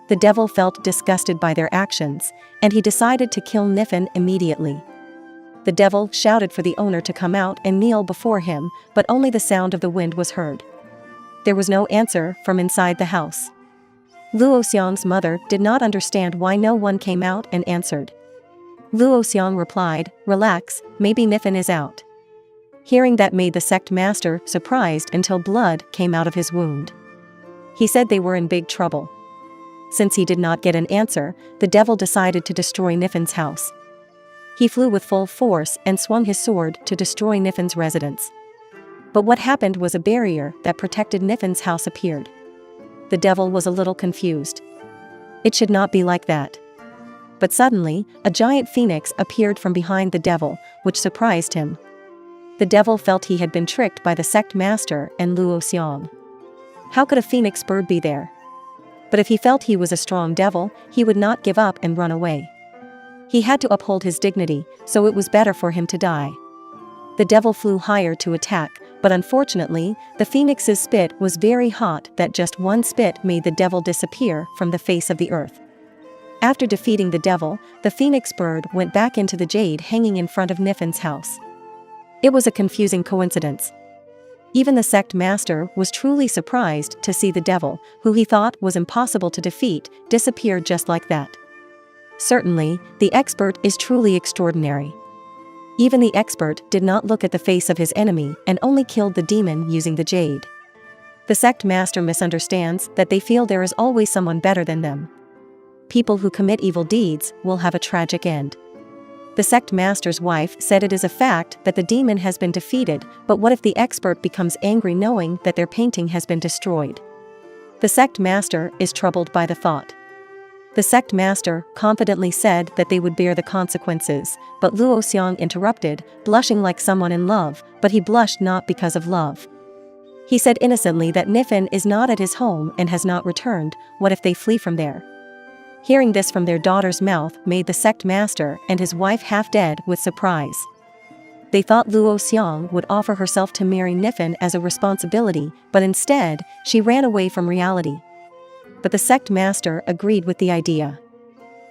The devil felt disgusted by their actions, and he decided to kill Nianfan immediately. The devil shouted for the owner to come out and kneel before him, but only the sound of the wind was heard. There was no answer from inside the house. Luo Xiang's mother did not understand why no one came out and answered. Luo Xiang replied, "Relax, maybe Nianfan is out." Hearing that made the sect master surprised until blood came out of his wound. He said they were in big trouble. Since he did not get an answer, the devil decided to destroy Nianfan's house. He flew with full force and swung his sword to destroy Nianfan's residence. But what happened was a barrier that protected Nianfan's house appeared. The devil was a little confused. It should not be like that. But suddenly, a giant phoenix appeared from behind the devil, which surprised him. The devil felt he had been tricked by the sect master and Luo Xiang. How could a phoenix bird be there? But if he felt he was a strong devil, he would not give up and run away. He had to uphold his dignity, so it was better for him to die. The devil flew higher to attack, but unfortunately, the phoenix's spit was very hot that just one spit made the devil disappear from the face of the earth. After defeating the devil, the phoenix bird went back into the jade hanging in front of Nifan's house. It was a confusing coincidence. Even the sect master was truly surprised to see the devil, who he thought was impossible to defeat, disappear just like that. Certainly, the expert is truly extraordinary. Even the expert did not look at the face of his enemy and only killed the demon using the jade. The sect master misunderstands that they feel there is always someone better than them. People who commit evil deeds will have a tragic end. The sect master's wife said it is a fact that the demon has been defeated, but what if the expert becomes angry knowing that their painting has been destroyed? The sect master is troubled by the thought. The sect master confidently said that they would bear the consequences, but Luo Xiang interrupted, blushing like someone in love, but he blushed not because of love. He said innocently that Nianfan is not at his home and has not returned. What if they flee from there? Hearing this from their daughter's mouth made the sect master and his wife half dead with surprise. They thought Luo Xiang would offer herself to marry Nianfan as a responsibility, but instead, she ran away from reality. But the sect master agreed with the idea.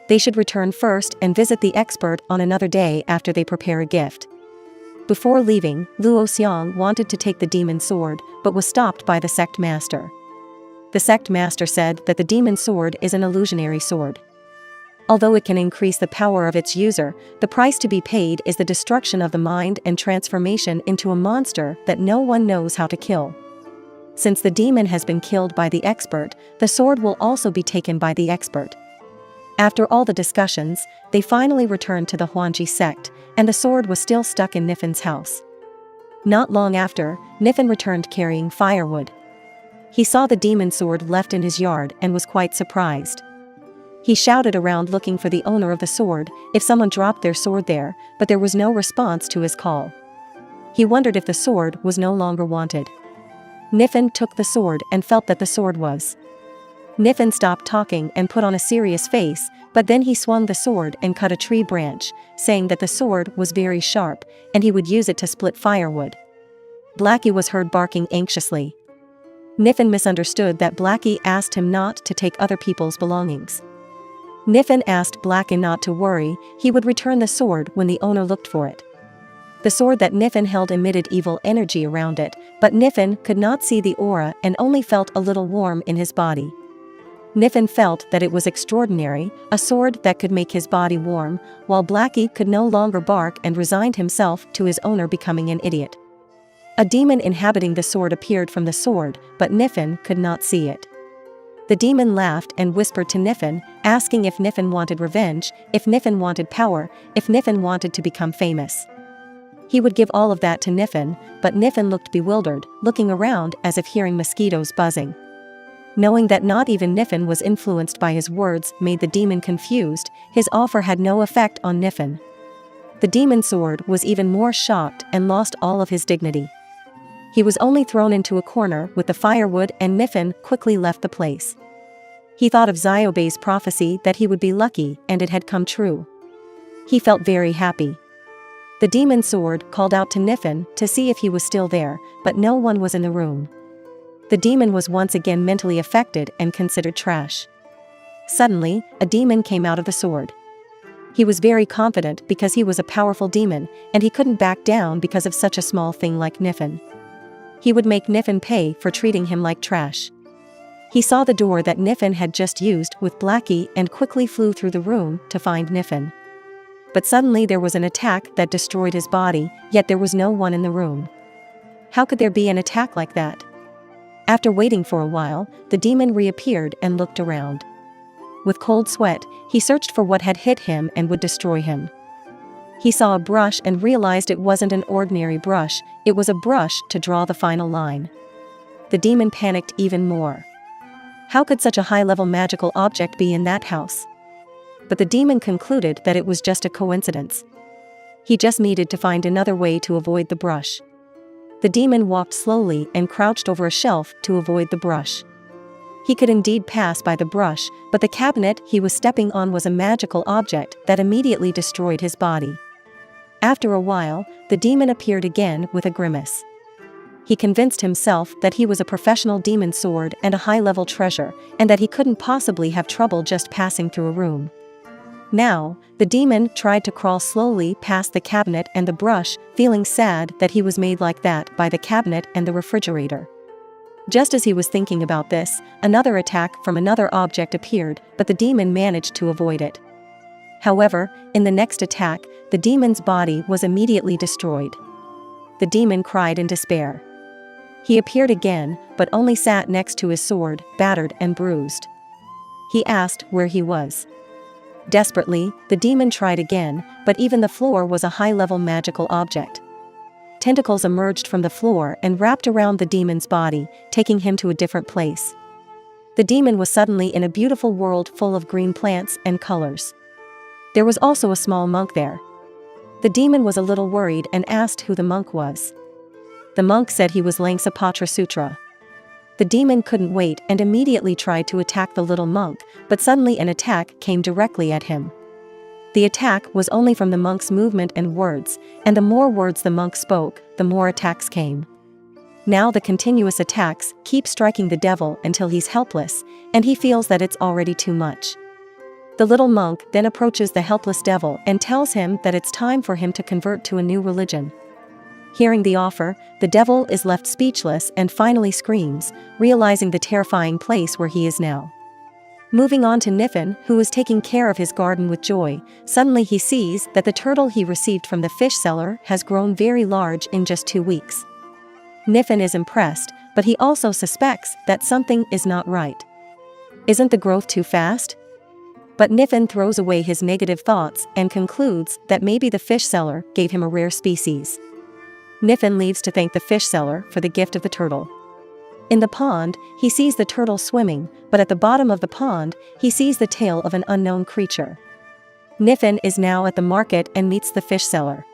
They should return first and visit the expert on another day after they prepare a gift. Before leaving, Luo Xiang wanted to take the demon sword, but was stopped by the sect master. The sect master said that the demon sword is an illusionary sword. Although it can increase the power of its user, the price to be paid is the destruction of the mind and transformation into a monster that no one knows how to kill. Since the demon has been killed by the expert, the sword will also be taken by the expert. After all the discussions, they finally returned to the Huangji sect, and the sword was still stuck in Nianfan's house. Not long after, Nianfan returned carrying firewood. He saw the demon sword left in his yard and was quite surprised. He shouted around looking for the owner of the sword, if someone dropped their sword there, but there was no response to his call. He wondered if the sword was no longer wanted. Nianfan took the sword and felt that the sword was. Nianfan stopped talking and put on a serious face, but then he swung the sword and cut a tree branch, saying that the sword was very sharp, and he would use it to split firewood. Blackie was heard barking anxiously. Nianfan misunderstood that Blackie asked him not to take other people's belongings. Nianfan asked Blackie not to worry, he would return the sword when the owner looked for it. The sword that Nianfan held emitted evil energy around it, but Nianfan could not see the aura and only felt a little warm in his body. Nianfan felt that it was extraordinary, a sword that could make his body warm, while Blackie could no longer bark and resigned himself to his owner becoming an idiot. A demon inhabiting the sword appeared from the sword, but Nianfan could not see it. The demon laughed and whispered to Nianfan, asking if Nianfan wanted revenge, if Nianfan wanted power, if Nianfan wanted to become famous. He would give all of that to Nianfan, but Nianfan looked bewildered, looking around as if hearing mosquitoes buzzing. Knowing that not even Nianfan was influenced by his words made the demon confused, his offer had no effect on Nianfan. The demon sword was even more shocked and lost all of his dignity. He was only thrown into a corner with the firewood and Nianfan quickly left the place. He thought of Xiaobei's prophecy that he would be lucky and it had come true. He felt very happy. The demon sword called out to Nianfan to see if he was still there, but no one was in the room. The demon was once again mentally affected and considered trash. Suddenly, a demon came out of the sword. He was very confident because he was a powerful demon, and he couldn't back down because of such a small thing like Nianfan. He would make Nianfan pay for treating him like trash. He saw the door that Nianfan had just used with Blackie and quickly flew through the room to find Nianfan. But suddenly there was an attack that destroyed his body, yet there was no one in the room. How could there be an attack like that? After waiting for a while, the demon reappeared and looked around. With cold sweat, he searched for what had hit him and would destroy him. He saw a brush and realized it wasn't an ordinary brush, it was a brush to draw the final line. The demon panicked even more. How could such a high-level magical object be in that house? But the demon concluded that it was just a coincidence. He just needed to find another way to avoid the brush. The demon walked slowly and crouched over a shelf to avoid the brush. He could indeed pass by the brush, but the cabinet he was stepping on was a magical object that immediately destroyed his body. After a while, the demon appeared again with a grimace. He convinced himself that he was a professional demon sword and a high-level treasure, and that he couldn't possibly have trouble just passing through a room. Now, the demon tried to crawl slowly past the cabinet and the brush, feeling sad that he was made like that by the cabinet and the refrigerator. Just as he was thinking about this, another attack from another object appeared, but the demon managed to avoid it. However, in the next attack, the demon's body was immediately destroyed. The demon cried in despair. He appeared again, but only sat next to his sword, battered and bruised. He asked where he was. Desperately, the demon tried again, but even the floor was a high-level magical object. Tentacles emerged from the floor and wrapped around the demon's body, taking him to a different place. The demon was suddenly in a beautiful world full of green plants and colors. There was also a small monk there. The demon was a little worried and asked who the monk was. The monk said he was Langsapatra Sutra. The demon couldn't wait and immediately tried to attack the little monk, but suddenly an attack came directly at him. The attack was only from the monk's movement and words, and the more words the monk spoke, the more attacks came. Now the continuous attacks keep striking the devil until he's helpless, and he feels that it's already too much. The little monk then approaches the helpless devil and tells him that it's time for him to convert to a new religion. Hearing the offer, the devil is left speechless and finally screams, realizing the terrifying place where he is now. Moving on to Nianfan, who is taking care of his garden with joy, suddenly he sees that the turtle he received from the fish seller has grown very large in just 2 weeks. Nianfan is impressed, but he also suspects that something is not right. Isn't the growth too fast? But Nianfan throws away his negative thoughts and concludes that maybe the fish seller gave him a rare species. Nianfan leaves to thank the fish seller for the gift of the turtle. In the pond, he sees the turtle swimming, but at the bottom of the pond, he sees the tail of an unknown creature. Nianfan is now at the market and meets the fish seller.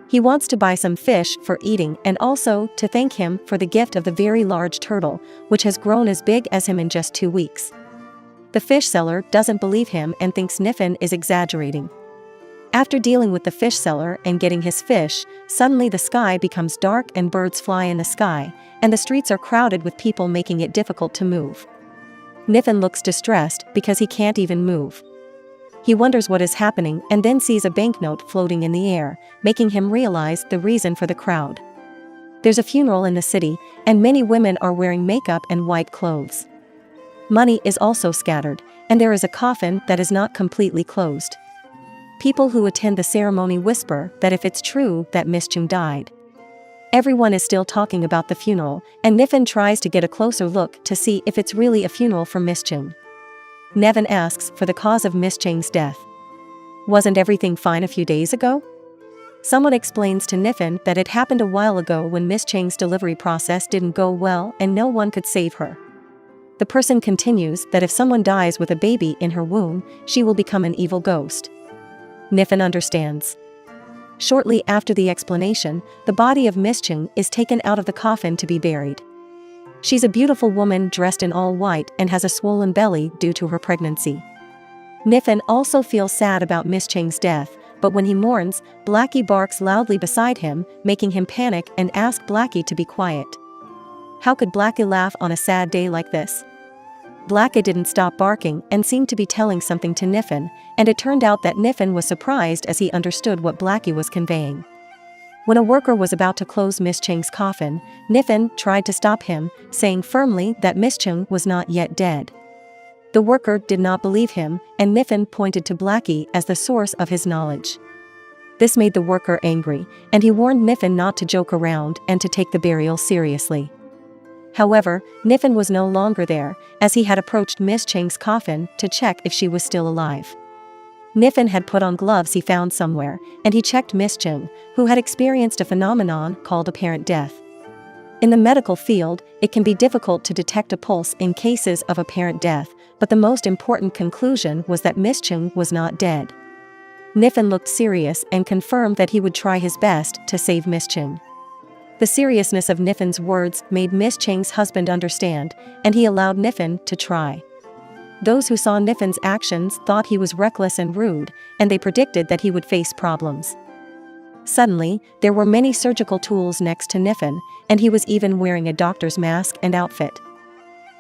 He wants to buy some fish for eating and also to thank him for the gift of the very large turtle, which has grown as big as him in just 2 weeks. The fish seller doesn't believe him and thinks Nianfan is exaggerating. After dealing with the fish seller and getting his fish, suddenly the sky becomes dark and birds fly in the sky, and the streets are crowded with people, making it difficult to move. Nianfan looks distressed because he can't even move. He wonders what is happening and then sees a banknote floating in the air, making him realize the reason for the crowd. There's a funeral in the city, and many women are wearing makeup and white clothes. Money is also scattered, and there is a coffin that is not completely closed. People who attend the ceremony whisper that if it's true that Miss Chung died. Everyone is still talking about the funeral, and Nianfan tries to get a closer look to see if it's really a funeral for Miss Chung. Nianfan asks for the cause of Miss Chung's death. Wasn't everything fine a few days ago? Someone explains to Nianfan that it happened a while ago when Miss Chung's delivery process didn't go well and no one could save her. The person continues that if someone dies with a baby in her womb, she will become an evil ghost. Nianfan understands. Shortly after the explanation, the body of Miss Chung is taken out of the coffin to be buried. She's a beautiful woman dressed in all white and has a swollen belly due to her pregnancy. Nianfan also feels sad about Miss Chung's death, but when he mourns, Blackie barks loudly beside him, making him panic and ask Blackie to be quiet. How could Blackie laugh on a sad day like this? Blackie didn't stop barking and seemed to be telling something to Nianfan, and it turned out that Nianfan was surprised as he understood what Blackie was conveying. When a worker was about to close Miss Chung's coffin, Nianfan tried to stop him, saying firmly that Miss Chung was not yet dead. The worker did not believe him, and Nianfan pointed to Blackie as the source of his knowledge. This made the worker angry, and he warned Nianfan not to joke around and to take the burial seriously. However, Nianfan was no longer there, as he had approached Miss Chung's coffin to check if she was still alive. Nianfan had put on gloves he found somewhere, and he checked Miss Chung, who had experienced a phenomenon called apparent death. In the medical field, it can be difficult to detect a pulse in cases of apparent death, but the most important conclusion was that Miss Chung was not dead. Nianfan looked serious and confirmed that he would try his best to save Miss Chung. The seriousness of Nianfan's words made Miss Chung's husband understand, and he allowed Nianfan to try. Those who saw Nianfan's actions thought he was reckless and rude, and they predicted that he would face problems. Suddenly, there were many surgical tools next to Niffin, and he was even wearing a doctor's mask and outfit.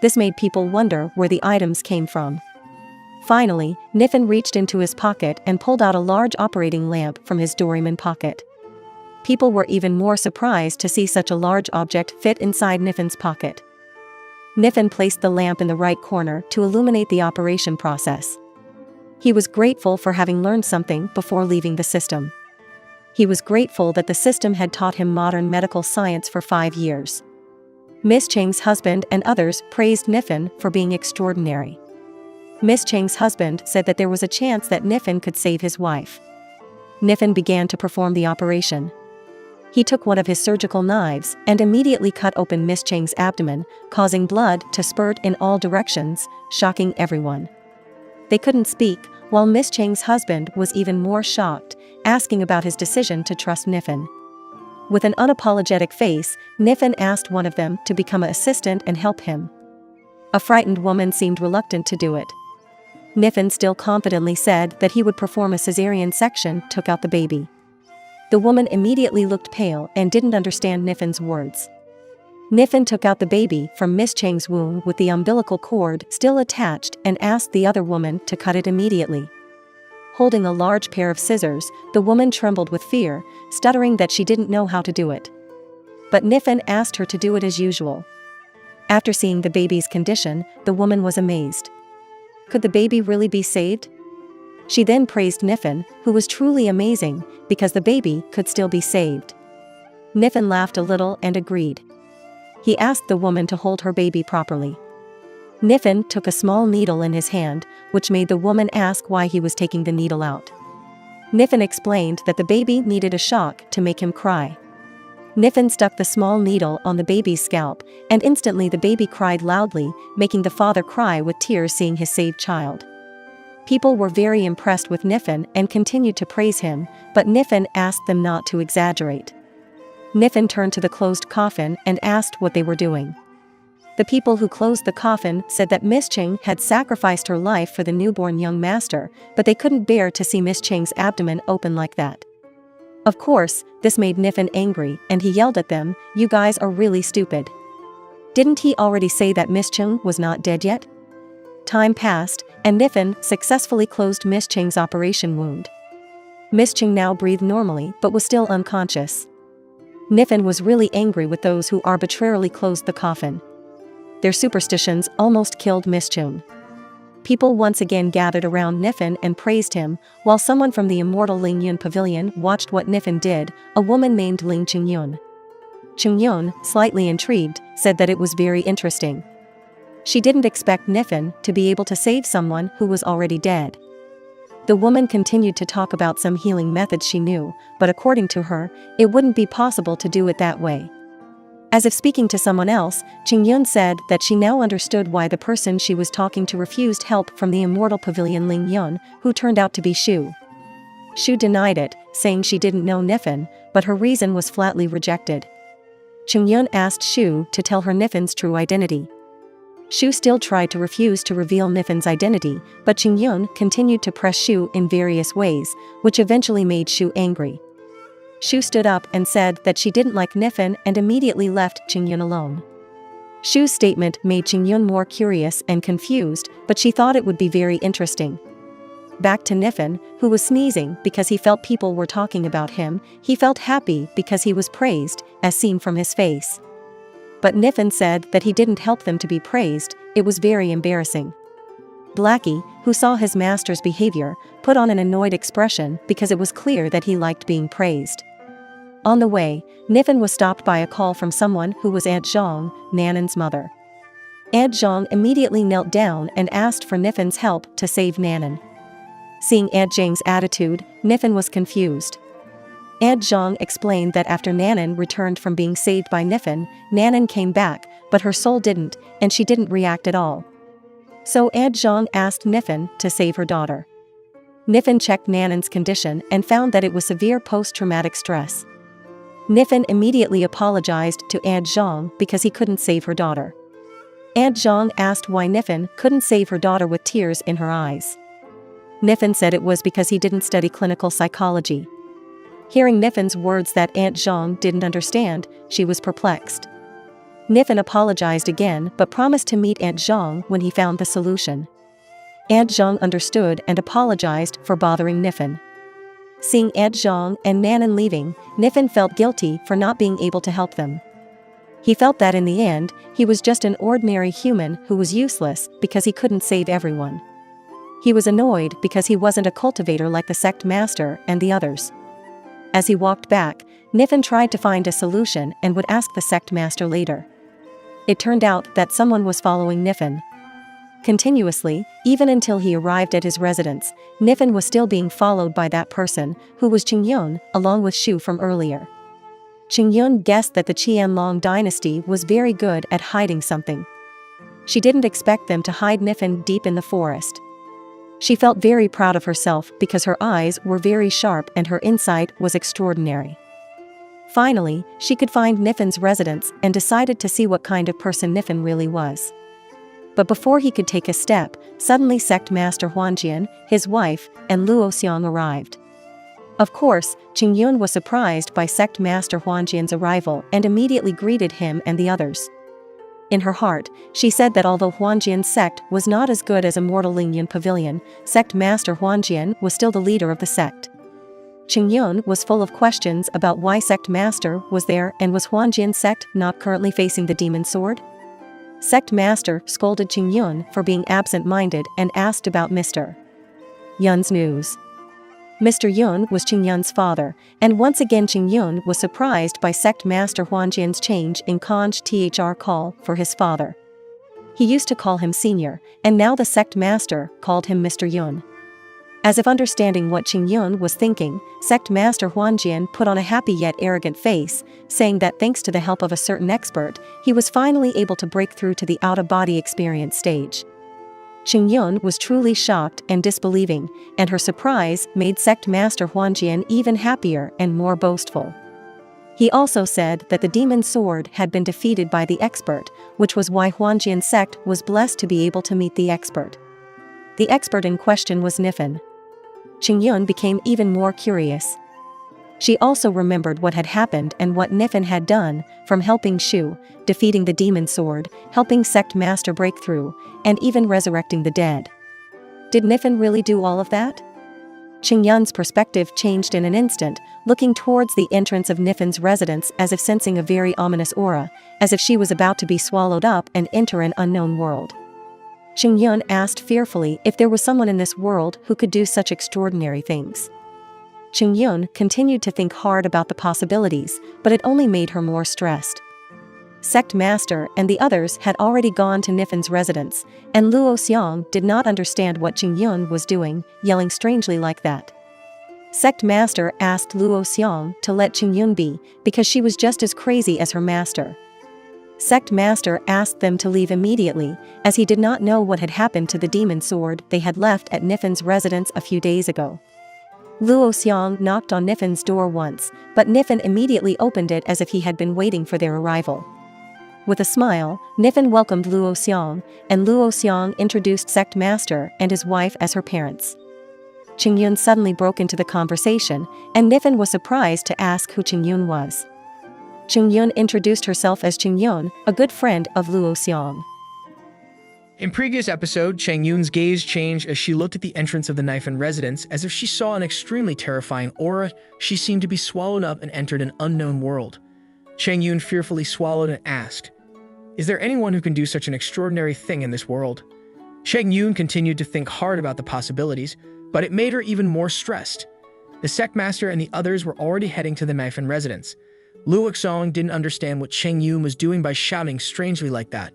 This made people wonder where the items came from. Finally, Niffin reached into his pocket and pulled out a large operating lamp from his doryman pocket. People were even more surprised to see such a large object fit inside Niffin's pocket. Niffin placed the lamp in the right corner to illuminate the operation process. He was grateful for having learned something before leaving the system. He was grateful that the system had taught him modern medical science for 5 years. Miss Cheng's husband and others praised Niffin for being extraordinary. Miss Cheng's husband said that there was a chance that Niffin could save his wife. Niffin began to perform the operation. He took one of his surgical knives and immediately cut open Miss Cheng's abdomen, causing blood to spurt in all directions, shocking everyone. They couldn't speak, while Miss Cheng's husband was even more shocked, asking about his decision to trust Niffin. With an unapologetic face, Niffin asked one of them to become an assistant and help him. A frightened woman seemed reluctant to do it. Niffin still confidently said that he would perform a cesarean section, took out the baby. The woman immediately looked pale and didn't understand Niffin's words. Niffin took out the baby from Miss Cheng's womb with the umbilical cord still attached and asked the other woman to cut it immediately. Holding a large pair of scissors, the woman trembled with fear, stuttering that she didn't know how to do it. But Niffin asked her to do it as usual. After seeing the baby's condition, the woman was amazed. Could the baby really be saved? She then praised Niffin, who was truly amazing, because the baby could still be saved. Niffin laughed a little and agreed. He asked the woman to hold her baby properly. Niffin took a small needle in his hand, which made the woman ask why he was taking the needle out. Niffin explained that the baby needed a shock to make him cry. Niffin stuck the small needle on the baby's scalp, and instantly the baby cried loudly, making the father cry with tears seeing his saved child. People were very impressed with Niffin and continued to praise him, but Niffin asked them not to exaggerate. Niffin turned to the closed coffin and asked what they were doing. The people who closed the coffin said that Miss Cheng had sacrificed her life for the newborn young master, but they couldn't bear to see Miss Cheng's abdomen open like that. Of course, this made Niffin angry, and he yelled at them, "You guys are really stupid. Didn't he already say that Miss Cheng was not dead yet?" Time passed, and Niffin successfully closed Miss Cheng's operation wound. Miss Cheng now breathed normally but was still unconscious. Niffin was really angry with those who arbitrarily closed the coffin. Their superstitions almost killed Miss Cheng. People once again gathered around Niffin and praised him, while someone from the immortal Lingyun pavilion watched what Niffin did, a woman named Ling Chengyun. Chengyun, slightly intrigued, said that it was very interesting. She didn't expect Niffin to be able to save someone who was already dead. The woman continued to talk about some healing methods she knew, but according to her, it wouldn't be possible to do it that way. As if speaking to someone else, Chengyun said that she now understood why the person she was talking to refused help from the immortal pavilion Lingyun, who turned out to be Shu. Shu denied it, saying she didn't know Niffin, but her reason was flatly rejected. Chengyun asked Shu to tell her Niffin's true identity. Shu still tried to refuse to reveal Niffin's identity, but Chengyun continued to press Shu in various ways, which eventually made Shu angry. Shu stood up and said that she didn't like Niffin and immediately left Chengyun alone. Shu's statement made Chengyun more curious and confused, but she thought it would be very interesting. Back to Niffin, who was sneezing because he felt people were talking about him. He felt happy because he was praised, as seen from his face. But Niffin said that he didn't help them to be praised, it was very embarrassing. Blackie, who saw his master's behavior, put on an annoyed expression because it was clear that he liked being praised. On the way, Niffin was stopped by a call from someone who was Aunt Zhang, Nanan's mother. Aunt Zhang immediately knelt down and asked for Niffin's help to save Nanan. Seeing Aunt Zhang's attitude, Niffin was confused. Aunt Zhang explained that after Nanan returned from being saved by Niffin, Nanan came back, but her soul didn't, and she didn't react at all. So Aunt Zhang asked Niffin to save her daughter. Niffin checked Nanan's condition and found that it was severe post-traumatic stress. Niffin immediately apologized to Aunt Zhang because he couldn't save her daughter. Aunt Zhang asked why Niffin couldn't save her daughter with tears in her eyes. Niffin said it was because he didn't study clinical psychology. Hearing Nifan's words that Aunt Zhang didn't understand, she was perplexed. Nifan apologized again but promised to meet Aunt Zhang when he found the solution. Aunt Zhang understood and apologized for bothering Nifan. Seeing Aunt Zhang and Nanan leaving, Nifan felt guilty for not being able to help them. He felt that in the end, he was just an ordinary human who was useless because he couldn't save everyone. He was annoyed because he wasn't a cultivator like the sect master and the others. As he walked back, Nifan tried to find a solution and would ask the sect master later. It turned out that someone was following Nifan. Continuously, even until he arrived at his residence, Nifan was still being followed by that person, who was Qingyun, along with Shu from earlier. Qingyun guessed that the Qianlong dynasty was very good at hiding something. She didn't expect them to hide Nifan deep in the forest. She felt very proud of herself because her eyes were very sharp and her insight was extraordinary. Finally, she could find Nifan's residence and decided to see what kind of person Nifan really was. But before he could take a step, suddenly Sect Master Huanjian, his wife, and Luo Xiang arrived. Of course, Qingyun was surprised by Sect Master Huanjian's arrival and immediately greeted him and the others. In her heart, she said that although Huanjian's sect was not as good as Immortal Lingyan Pavilion, Sect Master Huanjian was still the leader of the sect. Qingyun was full of questions about why Sect Master was there and was Huanjian's sect not currently facing the demon sword? Sect Master scolded Qingyun for being absent-minded and asked about Mr. Yun's news. Mr. Yun was Qingyun's father, and once again Qingyun was surprised by Sect Master Huanjian's change in Conj Thr call for his father. He used to call him Senior, and now the Sect Master called him Mr. Yun. As if understanding what Qingyun was thinking, Sect Master Huanjian put on a happy yet arrogant face, saying that thanks to the help of a certain expert, he was finally able to break through to the out-of-body experience stage. Qingyun was truly shocked and disbelieving, and her surprise made Sect Master Huanjian even happier and more boastful. He also said that the demon sword had been defeated by the expert, which was why Huanjian's sect was blessed to be able to meet the expert. The expert in question was Nifan. Qingyun became even more curious. She also remembered what had happened and what Nifan had done, from helping Shu, defeating the demon sword, helping Sect Master break through, and even resurrecting the dead. Did Nifan really do all of that? Qingyun's perspective changed in an instant, looking towards the entrance of Nifan's residence as if sensing a very ominous aura, as if she was about to be swallowed up and enter an unknown world. Qingyun asked fearfully if there was someone in this world who could do such extraordinary things. Qingyun continued to think hard about the possibilities, but it only made her more stressed. Sect Master and the others had already gone to Nifan's residence, and Luo Xiang did not understand what Qingyun was doing, yelling strangely like that. Sect Master asked Luo Xiang to let Qingyun be, because she was just as crazy as her master. Sect Master asked them to leave immediately, as he did not know what had happened to the demon sword they had left at Nifan's residence a few days ago. Luo Xiang knocked on Nifan's door once, but Nifan immediately opened it as if he had been waiting for their arrival. With a smile, Nifan welcomed Luo Xiang, and Luo Xiang introduced Sect Master and his wife as her parents. Qingyun suddenly broke into the conversation, and Nifan was surprised to ask who Qingyun was. Qingyun introduced herself as Qingyun, a good friend of Luo Xiang. In previous episode, Cheng Yun's gaze changed as she looked at the entrance of the Nianfan residence as if she saw an extremely terrifying aura. She seemed to be swallowed up and entered an unknown world. Cheng Yun fearfully swallowed and asked, "Is there anyone who can do such an extraordinary thing in this world?" Cheng Yun continued to think hard about the possibilities, but it made her even more stressed. The sect master and the others were already heading to the Nianfan residence. Luo Xiang didn't understand what Cheng Yun was doing by shouting strangely like that.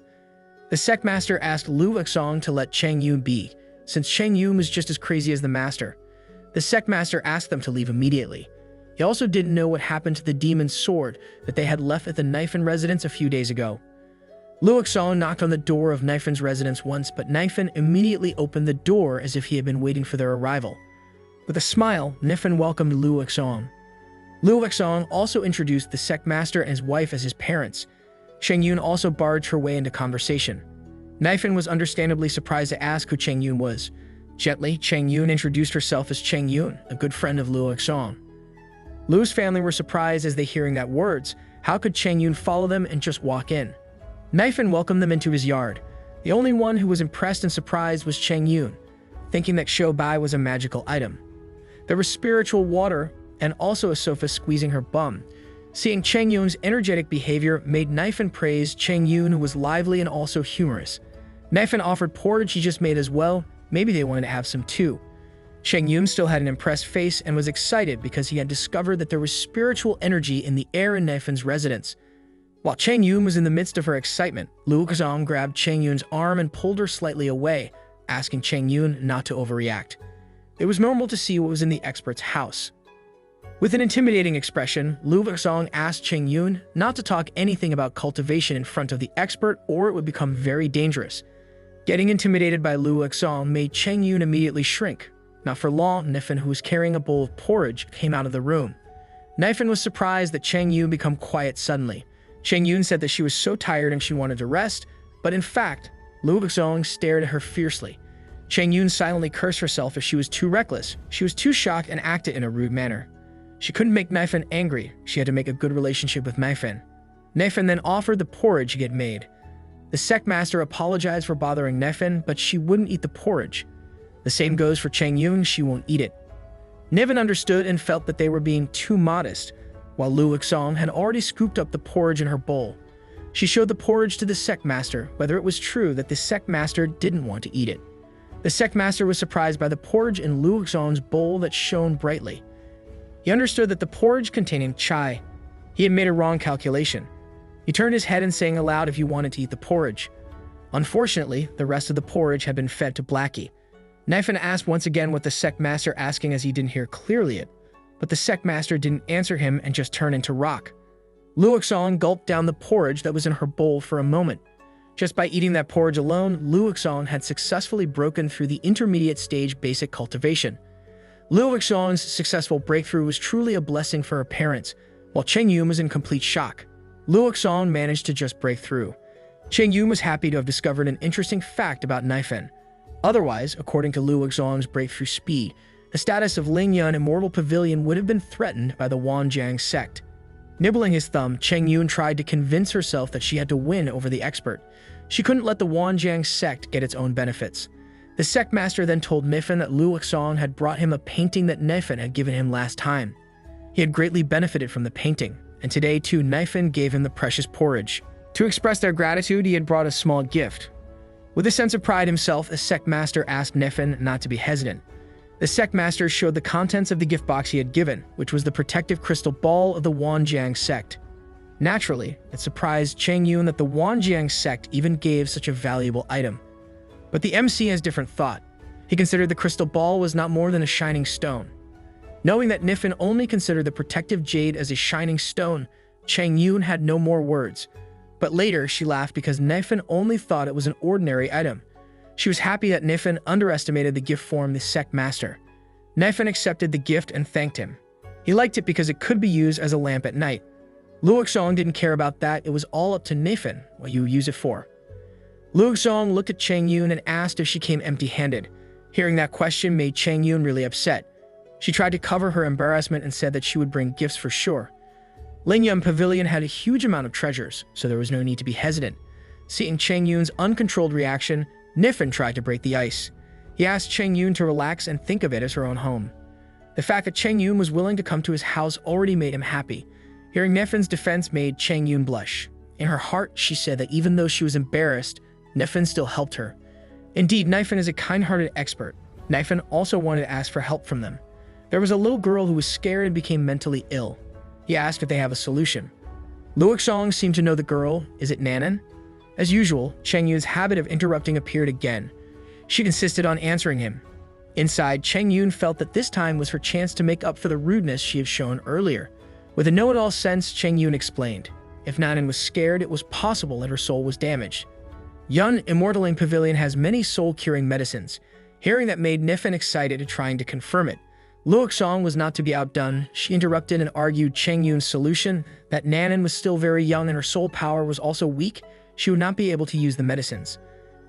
The sect master asked Luo Xiang to let Cheng Yun be, since Cheng Yun was just as crazy as the master. The sect master asked them to leave immediately. He also didn't know what happened to the demon's sword that they had left at the Nianfan residence a few days ago. Luo Xiang knocked on the door of Nianfan's residence once, but Nianfan immediately opened the door as if he had been waiting for their arrival. With a smile, Nianfan welcomed Luo Xiang. Luo Xiang also introduced the sect master and his wife as his parents. Cheng Yun also barged her way into conversation. Nianfan was understandably surprised to ask who Cheng Yun was. Gently, Cheng Yun introduced herself as Cheng Yun, a good friend of Luo Xiang. Lu's family were surprised as they hearing that words. How could Cheng Yun follow them and just walk in? Nianfan welcomed them into his yard. The only one who was impressed and surprised was Cheng Yun, thinking that Shou Bai was a magical item. There was spiritual water and also a sofa squeezing her bum. Seeing Cheng Yun's energetic behavior made Nianfan praise Cheng Yun, who was lively and also humorous. Nianfan offered porridge he just made as well. Maybe they wanted to have some too. Cheng Yun still had an impressed face and was excited because he had discovered that there was spiritual energy in the air in Nianfan's residence. While Cheng Yun was in the midst of her excitement, Lu Xong grabbed Cheng Yun's arm and pulled her slightly away, asking Cheng Yun not to overreact. It was normal to see what was in the expert's house. With an intimidating expression, Lu Xong asked Cheng Yun not to talk anything about cultivation in front of the expert or it would become very dangerous. Getting intimidated by Lu Xong made Cheng Yun immediately shrink. Not for long, Nianfan, who was carrying a bowl of porridge, came out of the room. Nianfan was surprised that Cheng Yun became quiet suddenly. Cheng Yun said that she was so tired and she wanted to rest, but in fact, Lu Xong stared at her fiercely. Cheng Yun silently cursed herself as she was too reckless. She was too shocked and acted in a rude manner. She couldn't make Nianfan angry. She had to make a good relationship with Nianfan. Nianfan then offered the porridge he had made. The sect master apologized for bothering Nianfan, but she wouldn't eat the porridge. The same goes for Cheng Yun, she won't eat it. Nianfan understood and felt that they were being too modest, while Lu Xong had already scooped up the porridge in her bowl. She showed the porridge to the sect master, whether it was true that the sect master didn't want to eat it. The sect master was surprised by the porridge in Lu Xong's bowl that shone brightly. He understood that the porridge contained chai. He had made a wrong calculation. He turned his head and saying aloud if he wanted to eat the porridge. Unfortunately, the rest of the porridge had been fed to Blackie. Nianfan asked once again what the sect master asking as he didn't hear clearly it, but the sect master didn't answer him and just turned into rock. Lu Xong gulped down the porridge that was in her bowl for a moment. Just by eating that porridge alone, Lu Xong had successfully broken through the intermediate stage basic cultivation. Lu Xong's successful breakthrough was truly a blessing for her parents, while Cheng Yun was in complete shock. Lu Xong managed to just break through. Cheng Yun was happy to have discovered an interesting fact about Nianfan. Otherwise, according to Lu Xong's breakthrough speed, the status of Lingyun Immortal Pavilion would have been threatened by the Wanjiang sect. Nibbling his thumb, Cheng Yun tried to convince herself that she had to win over the expert. She couldn't let the Wanjiang sect get its own benefits. The sect master then told Nianfan that Lu Xong had brought him a painting that Nianfan had given him last time. He had greatly benefited from the painting, and today too Nianfan gave him the precious porridge. To express their gratitude, he had brought a small gift. With a sense of pride himself, the sect master asked Nianfan not to be hesitant. The sect master showed the contents of the gift box he had given, which was the protective crystal ball of the Wanjiang sect. Naturally, it surprised Cheng Yun that the Wanjiang sect even gave such a valuable item. But the MC has different thought. He considered the crystal ball was not more than a shining stone. Knowing that Nianfan only considered the protective jade as a shining stone, Cheng Yun had no more words. But later, she laughed because Nianfan only thought it was an ordinary item. She was happy that Nianfan underestimated the gift from the sect master. Nianfan accepted the gift and thanked him. He liked it because it could be used as a lamp at night. Lu Xong didn't care about that. It was all up to Nianfan what you use it for. Lu Xong looked at Cheng Yun and asked if she came empty-handed. Hearing that question made Cheng Yun really upset. She tried to cover her embarrassment and said that she would bring gifts for sure. Lingyun Pavilion had a huge amount of treasures, so there was no need to be hesitant. Seeing Cheng Yun's uncontrolled reaction, Nianfan tried to break the ice. He asked Cheng Yun to relax and think of it as her own home. The fact that Cheng Yun was willing to come to his house already made him happy. Hearing Nianfan's defense made Cheng Yun blush. In her heart, she said that even though she was embarrassed, Nianfan still helped her. Indeed, Nianfan is a kind-hearted expert. Nianfan also wanted to ask for help from them. There was a little girl who was scared and became mentally ill. He asked if they have a solution. Lu Xong seemed to know the girl. Is it Nanan? As usual, Cheng Yun's habit of interrupting appeared again. She insisted on answering him. Inside, Cheng Yun felt that this time was her chance to make up for the rudeness she had shown earlier. With a know-it-all sense, Cheng Yun explained. If Nanan was scared, it was possible that her soul was damaged. Yun Immortal Pavilion has many soul-curing medicines. Hearing that made Nianfan excited and trying to confirm it. Lu Xong was not to be outdone. She interrupted and argued Cheng Yun's solution, that Nanan was still very young and her soul power was also weak. She would not be able to use the medicines.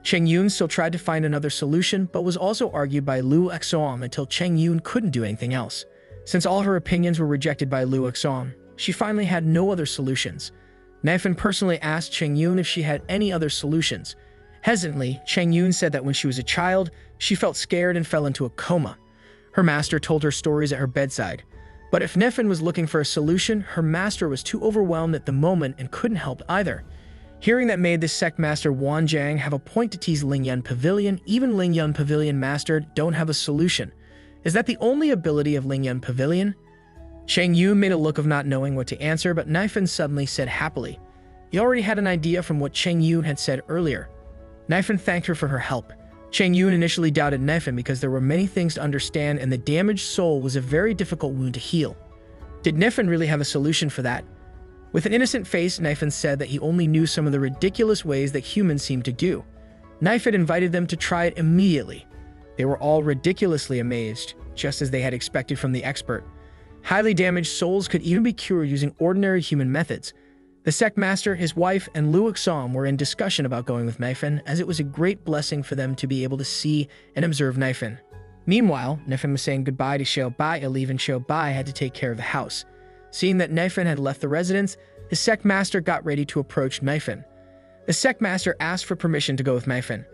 Cheng Yun still tried to find another solution, but was also argued by Lu Xong until Cheng Yun couldn't do anything else. Since all her opinions were rejected by Lu Xong, she finally had no other solutions. Nianfan personally asked Cheng Yun if she had any other solutions. Hesitantly, Cheng Yun said that when she was a child, she felt scared and fell into a coma. Her master told her stories at her bedside. But if Nianfan was looking for a solution, her master was too overwhelmed at the moment and couldn't help either. Hearing that made the sect master Wan Jiang have a point to tease Lingyun Pavilion. Even Lingyun Pavilion master don't have a solution. Is that the only ability of Lingyun Pavilion? Cheng Yun made a look of not knowing what to answer, but Nianfan suddenly said happily. He already had an idea from what Cheng Yun had said earlier. Nianfan thanked her for her help. Cheng Yun initially doubted Nianfan because there were many things to understand and the damaged soul was a very difficult wound to heal. Did Nianfan really have a solution for that? With an innocent face, Nianfan said that he only knew some of the ridiculous ways that humans seem to do. Nianfan invited them to try it immediately. They were all ridiculously amazed, just as they had expected from the expert. Highly damaged souls could even be cured using ordinary human methods. The sect master, his wife, and Lu Xong were in discussion about going with Nianfan, as it was a great blessing for them to be able to see and observe Nianfan. Meanwhile, Nianfan was saying goodbye to Xiao Bai, and Xiao Bai had to take care of the house. Seeing that Nianfan had left the residence, the sect master got ready to approach Nianfan. The sect master asked for permission to go with Nianfan.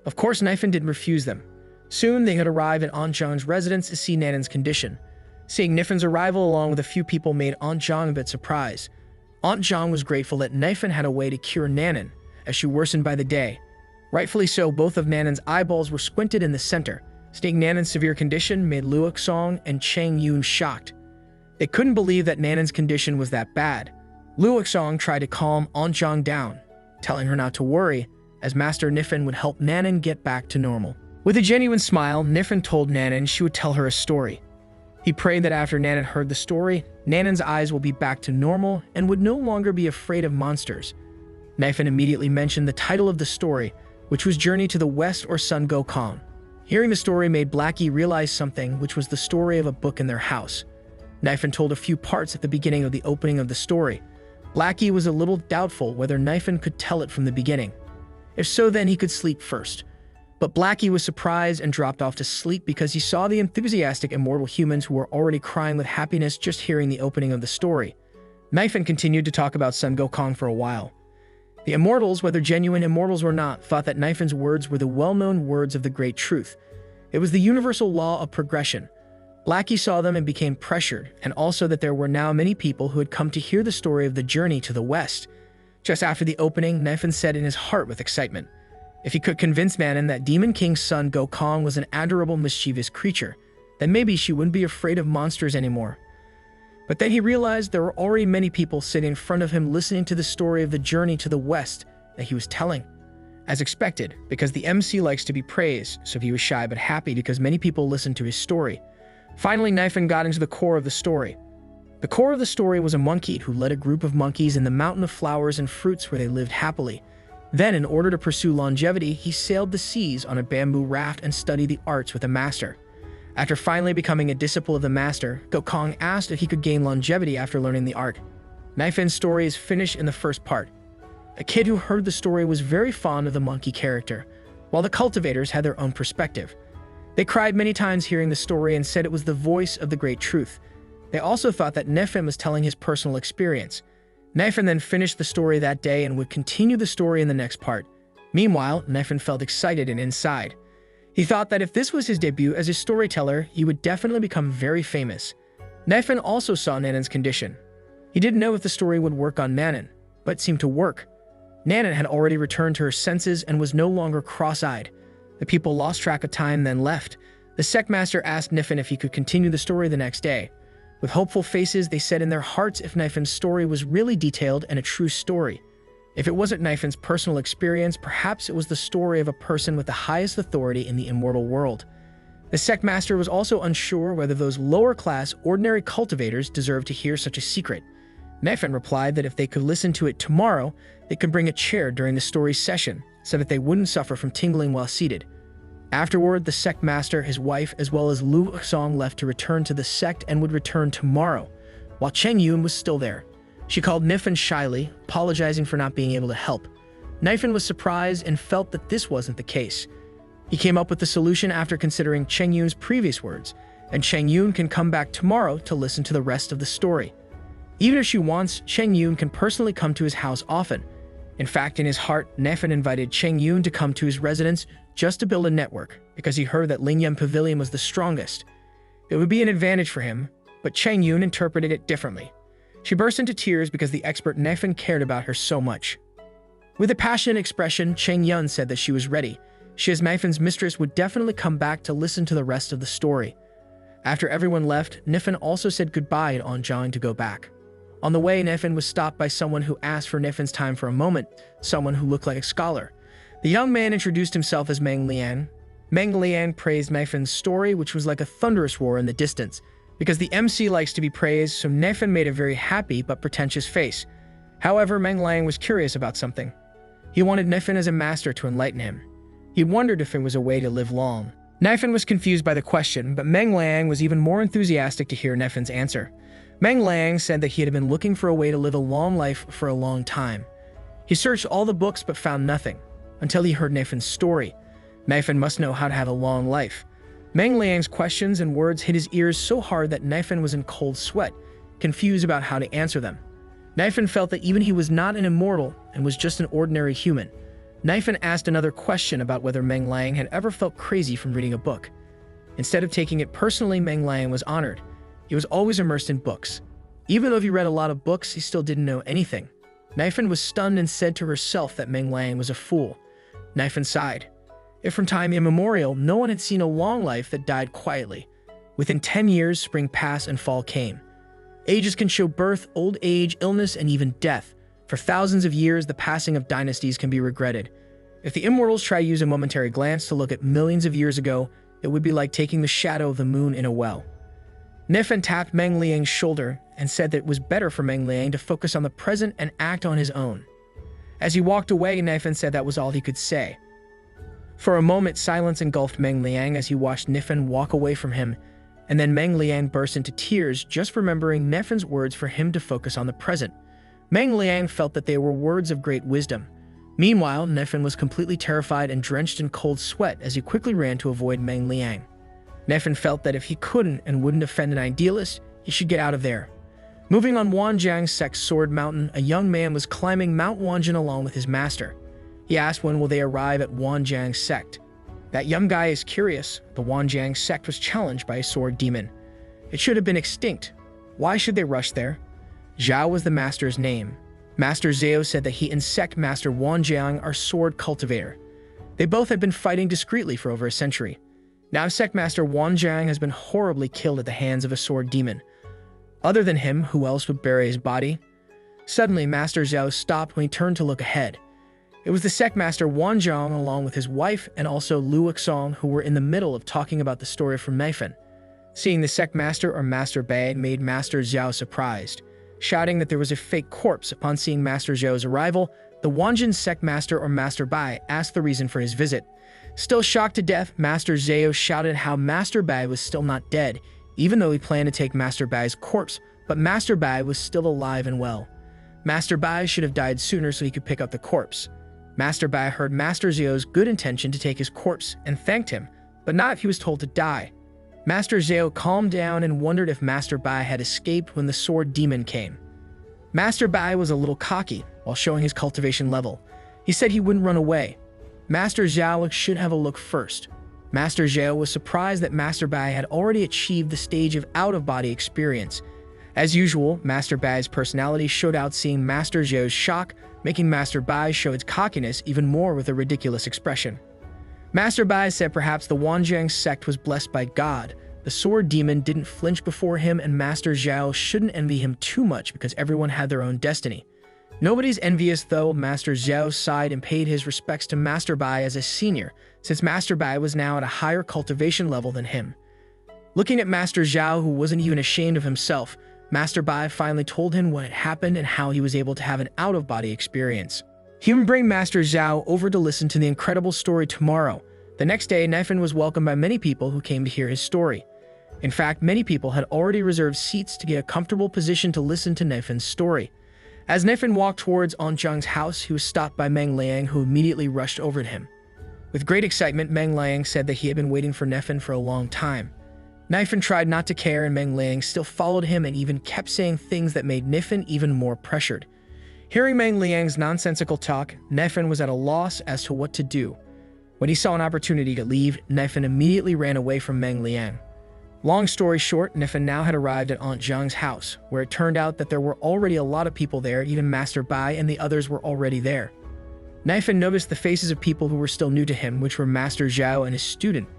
Of course, Nianfan didn't refuse them. Soon, they had arrived at Aunt Zhang's residence to see Nanan's condition. Seeing Nianfan's arrival along with a few people made Aunt Zhang a bit surprised. Aunt Zhang was grateful that Nianfan had a way to cure Nanan, as she worsened by the day. Rightfully so, both of Nanan's eyeballs were squinted in the center. Seeing Nanan's severe condition made Lu Xong and Cheng Yun shocked. They couldn't believe that Nanan's condition was that bad. Lu Xong tried to calm Aunt Zhang down, telling her not to worry, as Master Nianfan would help Nanan get back to normal. With a genuine smile, Nianfan told Nanan she would tell her a story. He prayed that after Nanan heard the story, Nanan's eyes will be back to normal and would no longer be afraid of monsters. Nianfan immediately mentioned the title of the story, which was Journey to the West or Sun Gokong. Hearing the story made Blackie realize something, which was the story of a book in their house. Nianfan told a few parts at the beginning of the opening of the story. Blackie was a little doubtful whether Nianfan could tell it from the beginning. If so, then he could sleep first. But Blackie was surprised and dropped off to sleep because he saw the enthusiastic immortal humans who were already crying with happiness just hearing the opening of the story. Nianfan continued to talk about Sun Gokong for a while. The immortals, whether genuine immortals or not, thought that Nianfan's words were the well-known words of the great truth. It was the universal law of progression. Blackie saw them and became pressured, and also that there were now many people who had come to hear the story of the journey to the west. Just after the opening, Nianfan said in his heart with excitement, if he could convince Nanan that Demon King Sun Gokong was an adorable, mischievous creature, then maybe she wouldn't be afraid of monsters anymore. But then he realized there were already many people sitting in front of him listening to the story of the journey to the west that he was telling. As expected, because the MC likes to be praised, so he was shy but happy because many people listened to his story. Finally, Nianfan got into the core of the story. The core of the story was a monkey who led a group of monkeys in the mountain of flowers and fruits where they lived happily. Then, in order to pursue longevity, he sailed the seas on a bamboo raft and studied the arts with a master. After finally becoming a disciple of the master, Gokong asked if he could gain longevity after learning the art. Nianfan's story is finished in the first part. A kid who heard the story was very fond of the monkey character, while the cultivators had their own perspective. They cried many times hearing the story and said it was the voice of the great truth. They also thought that Nianfan was telling his personal experience. Nianfan then finished the story that day and would continue the story in the next part. Meanwhile, Nianfan felt excited and inside. He thought that if this was his debut as a storyteller, he would definitely become very famous. Nianfan also saw Nanan's condition. He didn't know if the story would work on Nanan, but it seemed to work. Nanan had already returned to her senses and was no longer cross-eyed. The people lost track of time and then left. The sect master asked Nianfan if he could continue the story the next day. With hopeful faces, they said in their hearts if Nianfan's story was really detailed and a true story. If it wasn't Nianfan's personal experience, perhaps it was the story of a person with the highest authority in the immortal world. The sect master was also unsure whether those lower-class, ordinary cultivators deserved to hear such a secret. Nianfan replied that if they could listen to it tomorrow, they could bring a chair during the story session so that they wouldn't suffer from tingling while seated. Afterward, the sect master, his wife, as well as Lu Xong left to return to the sect and would return tomorrow, while Cheng Yun was still there. She called Nianfan shyly, apologizing for not being able to help. Nianfan was surprised and felt that this wasn't the case. He came up with the solution after considering Cheng Yun's previous words. and Cheng Yun can come back tomorrow to listen to the rest of the story. Even if she wants, Cheng Yun can personally come to his house often. In fact, in his heart, Nianfan invited Cheng Yun to come to his residence just to build a network, because he heard that Lingyang Pavilion was the strongest. It would be an advantage for him, but Cheng Yun interpreted it differently. She burst into tears because the expert Nianfan cared about her so much. With a passionate expression, Cheng Yun said that she was ready. She, as Nianfan's mistress, would definitely come back to listen to the rest of the story. After everyone left, Nianfan also said goodbye to Anjiang to go back. On the way, Nianfan was stopped by someone who asked for Nianfan's time for a moment, someone who looked like a scholar. The young man introduced himself as Meng Liang. Meng Liang praised Nianfan's story, which was like a thunderous roar in the distance. Because the MC likes to be praised, so Nianfan made a very happy but pretentious face. However, Meng Liang was curious about something. He wanted Nianfan as a master to enlighten him. He wondered if it was a way to live long. Nianfan was confused by the question, but Meng Liang was even more enthusiastic to hear Nianfan's answer. Meng Liang said that he had been looking for a way to live a long life for a long time. He searched all the books but found nothing, until he heard Nianfan's story. Nianfan must know how to have a long life. Meng Liang's questions and words hit his ears so hard that Nianfan was in cold sweat, confused about how to answer them. Nianfan felt that even he was not an immortal and was just an ordinary human. Nianfan asked another question about whether Meng Liang had ever felt crazy from reading a book. Instead of taking it personally, Meng Liang was honored. He was always immersed in books. Even though he read a lot of books, he still didn't know anything. Nianfan was stunned and said to herself that Meng Liang was a fool. Nianfan sighed. If from time immemorial, no one had seen a long life that died quietly. Within 10 years, spring passed and fall came. Ages can show birth, old age, illness, and even death. For thousands of years, the passing of dynasties can be regretted. If the immortals try to use a momentary glance to look at millions of years ago, it would be like taking the shadow of the moon in a well. Nianfan tapped Meng Liang's shoulder and said that it was better for Meng Liang to focus on the present and act on his own. As he walked away, Nianfan said that was all he could say. For a moment, silence engulfed Meng Liang as he watched Nianfan walk away from him, and then Meng Liang burst into tears just remembering Nianfan's words for him to focus on the present. Meng Liang felt that they were words of great wisdom. Meanwhile, Nianfan was completely terrified and drenched in cold sweat as he quickly ran to avoid Meng Liang. Nianfan felt that if he couldn't and wouldn't offend an idealist, he should get out of there. Moving on Wanjiang's sect's Sword Mountain, a young man was climbing Mount Wanjin along with his master. He asked when will they arrive at Wanjiang's sect. That young guy is curious. The Wanjiang sect was challenged by a sword demon. It should have been extinct. Why should they rush there? Zhao was the master's name. Master Zhao said that he and sect master Wanjiang are sword cultivator. They both had been fighting discreetly for over a century. Now sect master Wanjiang has been horribly killed at the hands of a sword demon. Other than him, who else would bury his body? Suddenly, Master Zhao stopped when he turned to look ahead. It was the sect master Wanjiang along with his wife and also Lu Xong who were in the middle of talking about the story from Nianfan. Seeing the sect master or Master Bai made Master Zhao surprised. Shouting that there was a fake corpse upon seeing Master Zhao's arrival, the Wanjin sect master or Master Bai asked the reason for his visit. Still shocked to death, Master Zhao shouted how Master Bai was still not dead, even though he planned to take Master Bai's corpse, but Master Bai was still alive and well. Master Bai should have died sooner so he could pick up the corpse. Master Bai heard Master Zhao's good intention to take his corpse and thanked him, but not if he was told to die. Master Zhao calmed down and wondered if Master Bai had escaped when the sword demon came. Master Bai was a little cocky while showing his cultivation level. He said he wouldn't run away. Master Zhao should have a look first. Master Zhao was surprised that Master Bai had already achieved the stage of out-of-body experience. As usual, Master Bai's personality showed out seeing Master Zhao's shock, making Master Bai show its cockiness even more with a ridiculous expression. Master Bai said perhaps the Wanjiang sect was blessed by God. The sword demon didn't flinch before him, and Master Zhao shouldn't envy him too much because everyone had their own destiny. Nobody's envious though. Master Zhao sighed and paid his respects to Master Bai as a senior, since Master Bai was now at a higher cultivation level than him. Looking at Master Zhao, who wasn't even ashamed of himself, Master Bai finally told him what had happened and how he was able to have an out-of-body experience. He would bring Master Zhao over to listen to the incredible story tomorrow. The next day, Nianfan was welcomed by many people who came to hear his story. In fact, many people had already reserved seats to get a comfortable position to listen to Nianfan's story. As Nianfan walked towards Anjiang's house, he was stopped by Meng Liang, who immediately rushed over to him. With great excitement, Meng Liang said that he had been waiting for Nianfan for a long time. Nianfan tried not to care, and Meng Liang still followed him and even kept saying things that made Nianfan even more pressured. Hearing Meng Liang's nonsensical talk, Nianfan was at a loss as to what to do. When he saw an opportunity to leave, Nianfan immediately ran away from Meng Liang. Long story short, Nianfan now had arrived at Aunt Zhang's house, where it turned out that there were already a lot of people there, even Master Bai and the others were already there. Nianfan noticed the faces of people who were still new to him, which were Master Zhao and his student.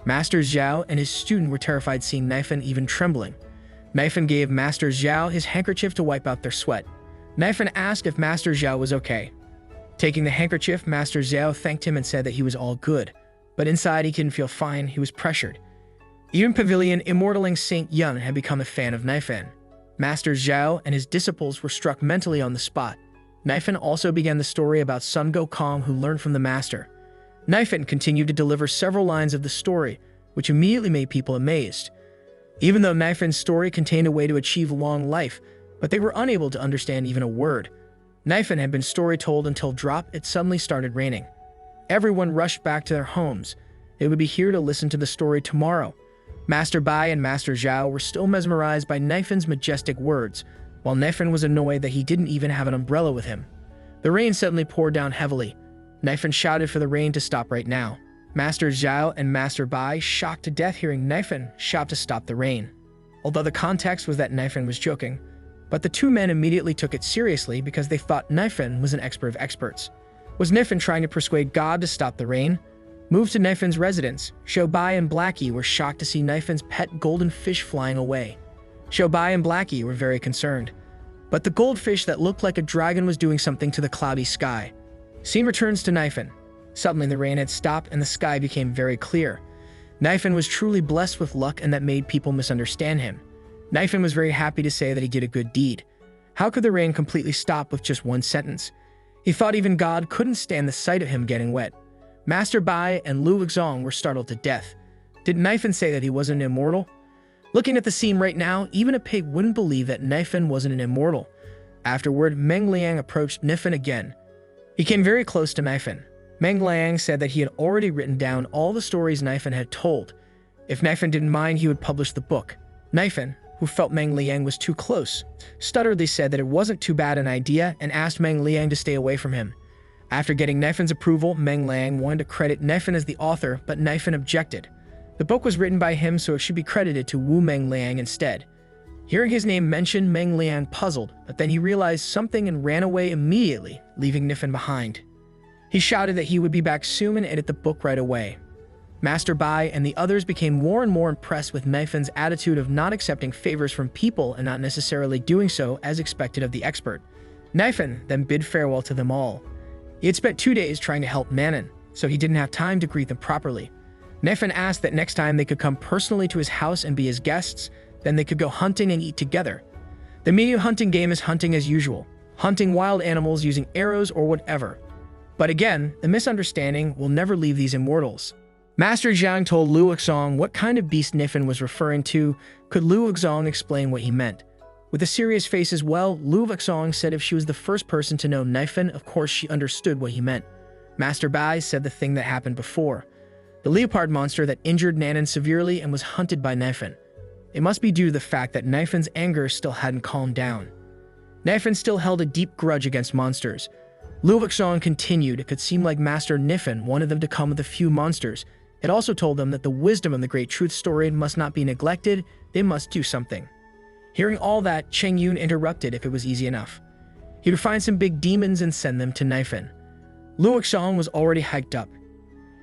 Master Zhao and his student were terrified seeing Nianfan even trembling. Nianfan gave Master Zhao his handkerchief to wipe out their sweat. Nianfan asked if Master Zhao was okay. Taking the handkerchief, Master Zhao thanked him and said that he was all good. But inside he didn't feel fine, he was pressured. Even Pavilion immortaling Saint Yun had become a fan of Nianfan. Master Zhao and his disciples were struck mentally on the spot. Nianfan also began the story about Sun Gokong, who learned from the master. Nianfan continued to deliver several lines of the story, which immediately made people amazed. Even though Nianfan's story contained a way to achieve long life, but they were unable to understand even a word. Nianfan had been story told until it suddenly started raining. Everyone rushed back to their homes. They would be here to listen to the story tomorrow. Master Bai and Master Zhao were still mesmerized by Nianfan's majestic words, while Nianfan was annoyed that he didn't even have an umbrella with him. The rain suddenly poured down heavily. Nianfan shouted for the rain to stop right now. Master Zhao and Master Bai, shocked to death hearing Nianfan shout to stop the rain. Although the context was that Nianfan was joking, but the two men immediately took it seriously because they thought Nianfan was an expert of experts. Was Nianfan trying to persuade God to stop the rain? Moved to Nianfan's residence, Bai and Blackie were shocked to see Nianfan's pet golden fish flying away. Bai and Blackie were very concerned. But the goldfish that looked like a dragon was doing something to the cloudy sky. Scene returns to Nianfan. Suddenly the rain had stopped and the sky became very clear. Nianfan was truly blessed with luck, and that made people misunderstand him. Nianfan was very happy to say that he did a good deed. How could the rain completely stop with just one sentence? He thought even God couldn't stand the sight of him getting wet. Master Bai and Lu Xong were startled to death. Did Nianfan say that he wasn't an immortal? Looking at the scene right now, even a pig wouldn't believe that Nianfan wasn't an immortal. Afterward, Meng Liang approached Nianfan again. He came very close to Nianfan. Meng Liang said that he had already written down all the stories Nianfan had told. If Nianfan didn't mind, he would publish the book. Nianfan, who felt Meng Liang was too close, stutteredly said that it wasn't too bad an idea and asked Meng Liang to stay away from him. After getting Nianfan's approval, Meng Liang wanted to credit Nianfan as the author, but Nianfan objected. The book was written by him, so it should be credited to Wu Meng Liang instead. Hearing his name mentioned, Meng Liang puzzled, but then he realized something and ran away immediately, leaving Nianfan behind. He shouted that he would be back soon and edit the book right away. Master Bai and the others became more and more impressed with Nianfan's attitude of not accepting favors from people and not necessarily doing so as expected of the expert. Nianfan then bid farewell to them all. He had spent 2 days trying to help Manon, so he didn't have time to greet them properly. Nianfan asked that next time they could come personally to his house and be his guests, then they could go hunting and eat together. The medium hunting game is hunting as usual, hunting wild animals using arrows or whatever. But again, the misunderstanding will never leave these immortals. Master Zhang told Lu Xong what kind of beast Nianfan was referring to. Could Lu Xong explain what he meant? With a serious face as well, Lu Xong said if she was the first person to know Nianfan, of course she understood what he meant. Master Bai said the thing that happened before. The leopard monster that injured Nanan severely and was hunted by Nianfan. It must be due to the fact that Nianfan's anger still hadn't calmed down. Nianfan still held a deep grudge against monsters. Lu Xong continued, it could seem like Master Nianfan wanted them to come with a few monsters. It also told them that the wisdom of the great truth story must not be neglected, they must do something. Hearing all that, Cheng Yun interrupted if it was easy enough. He would find some big demons and send them to Nianfan. Lu Xong was already hiked up.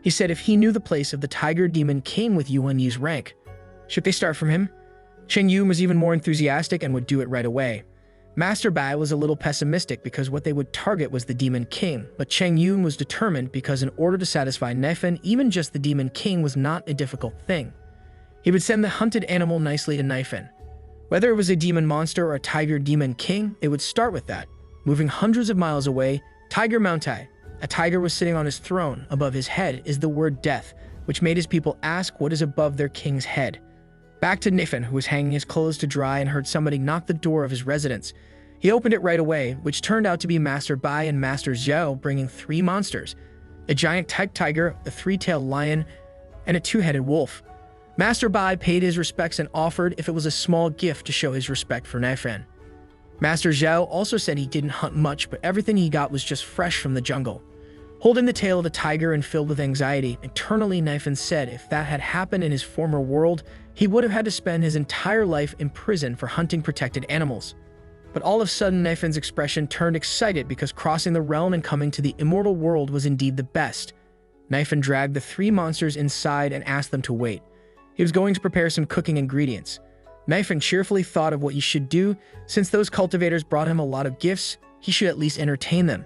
He said if he knew the place of the tiger demon king with Yuan Yi's rank, should they start from him? Cheng Yun was even more enthusiastic and would do it right away. Master Bai was a little pessimistic because what they would target was the Demon King, but Cheng Yun was determined because in order to satisfy Nianfan, even just the Demon King was not a difficult thing. He would send the hunted animal nicely to Nianfan. Whether it was a demon monster or a tiger demon king, it would start with that. Moving hundreds of miles away, Tiger Mountai, a tiger was sitting on his throne. Above his head is the word death, which made his people ask what is above their king's head. Back to Nianfan, who was hanging his clothes to dry and heard somebody knock the door of his residence. He opened it right away, which turned out to be Master Bai and Master Zhao bringing 3 monsters, a giant tiger, a 3-tailed lion, and a 2-headed wolf. Master Bai paid his respects and offered if it was a small gift to show his respect for Nianfan. Master Zhao also said he didn't hunt much, but everything he got was just fresh from the jungle. Holding the tail of a tiger and filled with anxiety, internally Nianfan said if that had happened in his former world, he would have had to spend his entire life in prison for hunting protected animals. But all of a sudden, Nianfan's expression turned excited because crossing the realm and coming to the immortal world was indeed the best. Nianfan dragged the 3 monsters inside and asked them to wait. He was going to prepare some cooking ingredients. Nianfan cheerfully thought of what he should do. Since those cultivators brought him a lot of gifts, he should at least entertain them.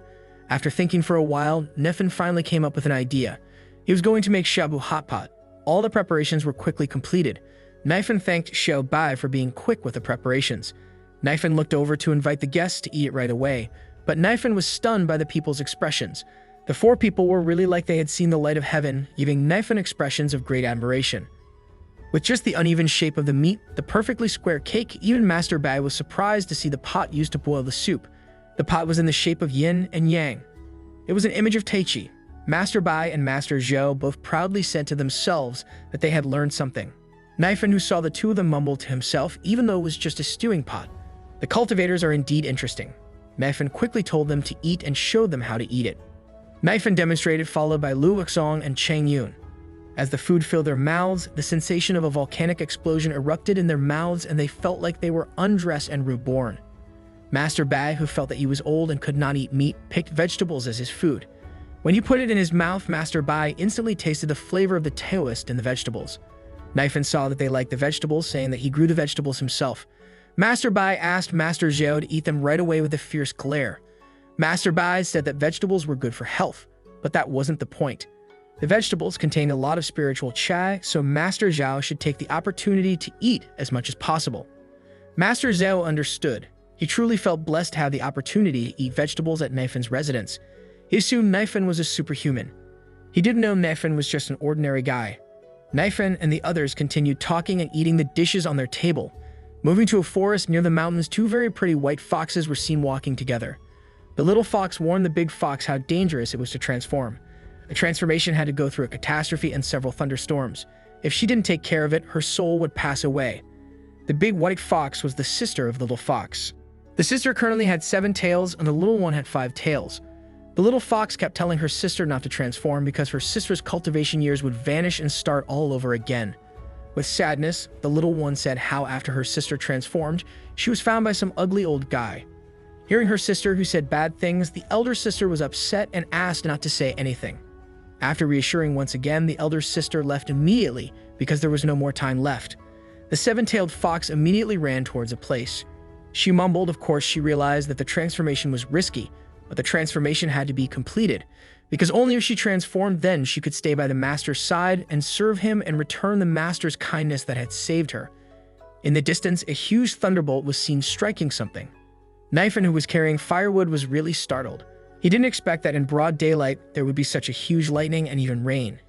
After thinking for a while, Nianfan finally came up with an idea. He was going to make shabu hot pot. All the preparations were quickly completed. Nianfan thanked Xiao Bai for being quick with the preparations. Nianfan looked over to invite the guests to eat it right away, but Nianfan was stunned by the people's expressions. The 4 people were really like they had seen the light of heaven, giving Nianfan expressions of great admiration. With just the uneven shape of the meat, the perfectly square cake, even Master Bai was surprised to see the pot used to boil the soup. The pot was in the shape of yin and yang. It was an image of Tai Chi. Master Bai and Master Zhou both proudly said to themselves that they had learned something. Nianfan, who saw the 2 of them, mumbled to himself, even though it was just a stewing pot. The cultivators are indeed interesting. Nianfan quickly told them to eat and showed them how to eat it. Nianfan demonstrated, followed by Lu Wuxong and Cheng Yun. As the food filled their mouths, the sensation of a volcanic explosion erupted in their mouths and they felt like they were undressed and reborn. Master Bai, who felt that he was old and could not eat meat, picked vegetables as his food. When he put it in his mouth, Master Bai instantly tasted the flavor of the taoist in the vegetables. Nianfan saw that they liked the vegetables, saying that he grew the vegetables himself. Master Bai asked Master Zhou to eat them right away with a fierce glare. Master Bai said that vegetables were good for health, but that wasn't the point. The vegetables contained a lot of spiritual chai, so Master Zhao should take the opportunity to eat as much as possible. Master Zhao understood. He truly felt blessed to have the opportunity to eat vegetables at Nianfan's residence. He assumed Nianfan was a superhuman. He didn't know Nianfan was just an ordinary guy. Nianfan and the others continued talking and eating the dishes on their table. Moving to a forest near the mountains, 2 very pretty white foxes were seen walking together. The little fox warned the big fox how dangerous it was to transform. A transformation had to go through a catastrophe and several thunderstorms. If she didn't take care of it, her soul would pass away. The big white fox was the sister of the little fox. The sister currently had 7 tails and the little one had 5 tails. The little fox kept telling her sister not to transform because her sister's cultivation years would vanish and start all over again. With sadness, the little one said how after her sister transformed, she was found by some ugly old guy. Hearing her sister who said bad things, the elder sister was upset and asked not to say anything. After reassuring once again, the elder sister left immediately because there was no more time left. The 7-tailed fox immediately ran towards a place. She mumbled. Of course, she realized that the transformation was risky, but the transformation had to be completed, because only if she transformed then she could stay by the master's side and serve him and return the master's kindness that had saved her. In the distance, a huge thunderbolt was seen striking something. Nianfan, who was carrying firewood, was really startled. He didn't expect that in broad daylight there would be such a huge lightning and even rain.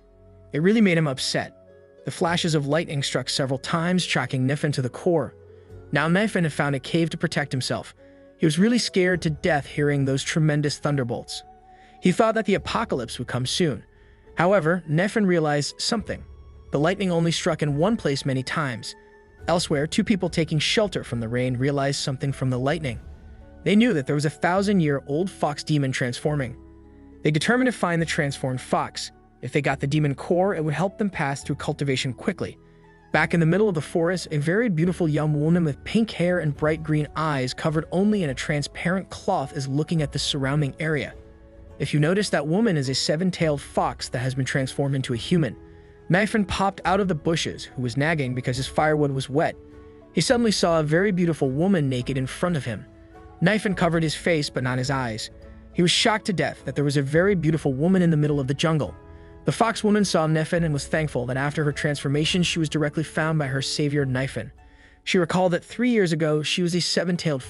It really made him upset. The flashes of lightning struck several times, shocking Nianfan to the core. Now Nianfan had found a cave to protect himself. He was really scared to death hearing those tremendous thunderbolts. He thought that the apocalypse would come soon. However, Nianfan realized something. The lightning only struck in one place many times. Elsewhere, 2 people taking shelter from the rain realized something from the lightning. They knew that there was a 1,000-year-old fox demon transforming. They determined to find the transformed fox. If they got the demon core, it would help them pass through cultivation quickly. Back in the middle of the forest, a very beautiful young woman with pink hair and bright green eyes covered only in a transparent cloth is looking at the surrounding area. If you notice, that woman is a 7-tailed fox that has been transformed into a human. Nianfan popped out of the bushes, who was nagging because his firewood was wet. He suddenly saw a very beautiful woman naked in front of him. Nianfan covered his face but not his eyes. He was shocked to death that there was a very beautiful woman in the middle of the jungle. The fox woman saw Nianfan and was thankful that after her transformation she was directly found by her savior Nianfan. She recalled that 3 years ago she was a 7-tailed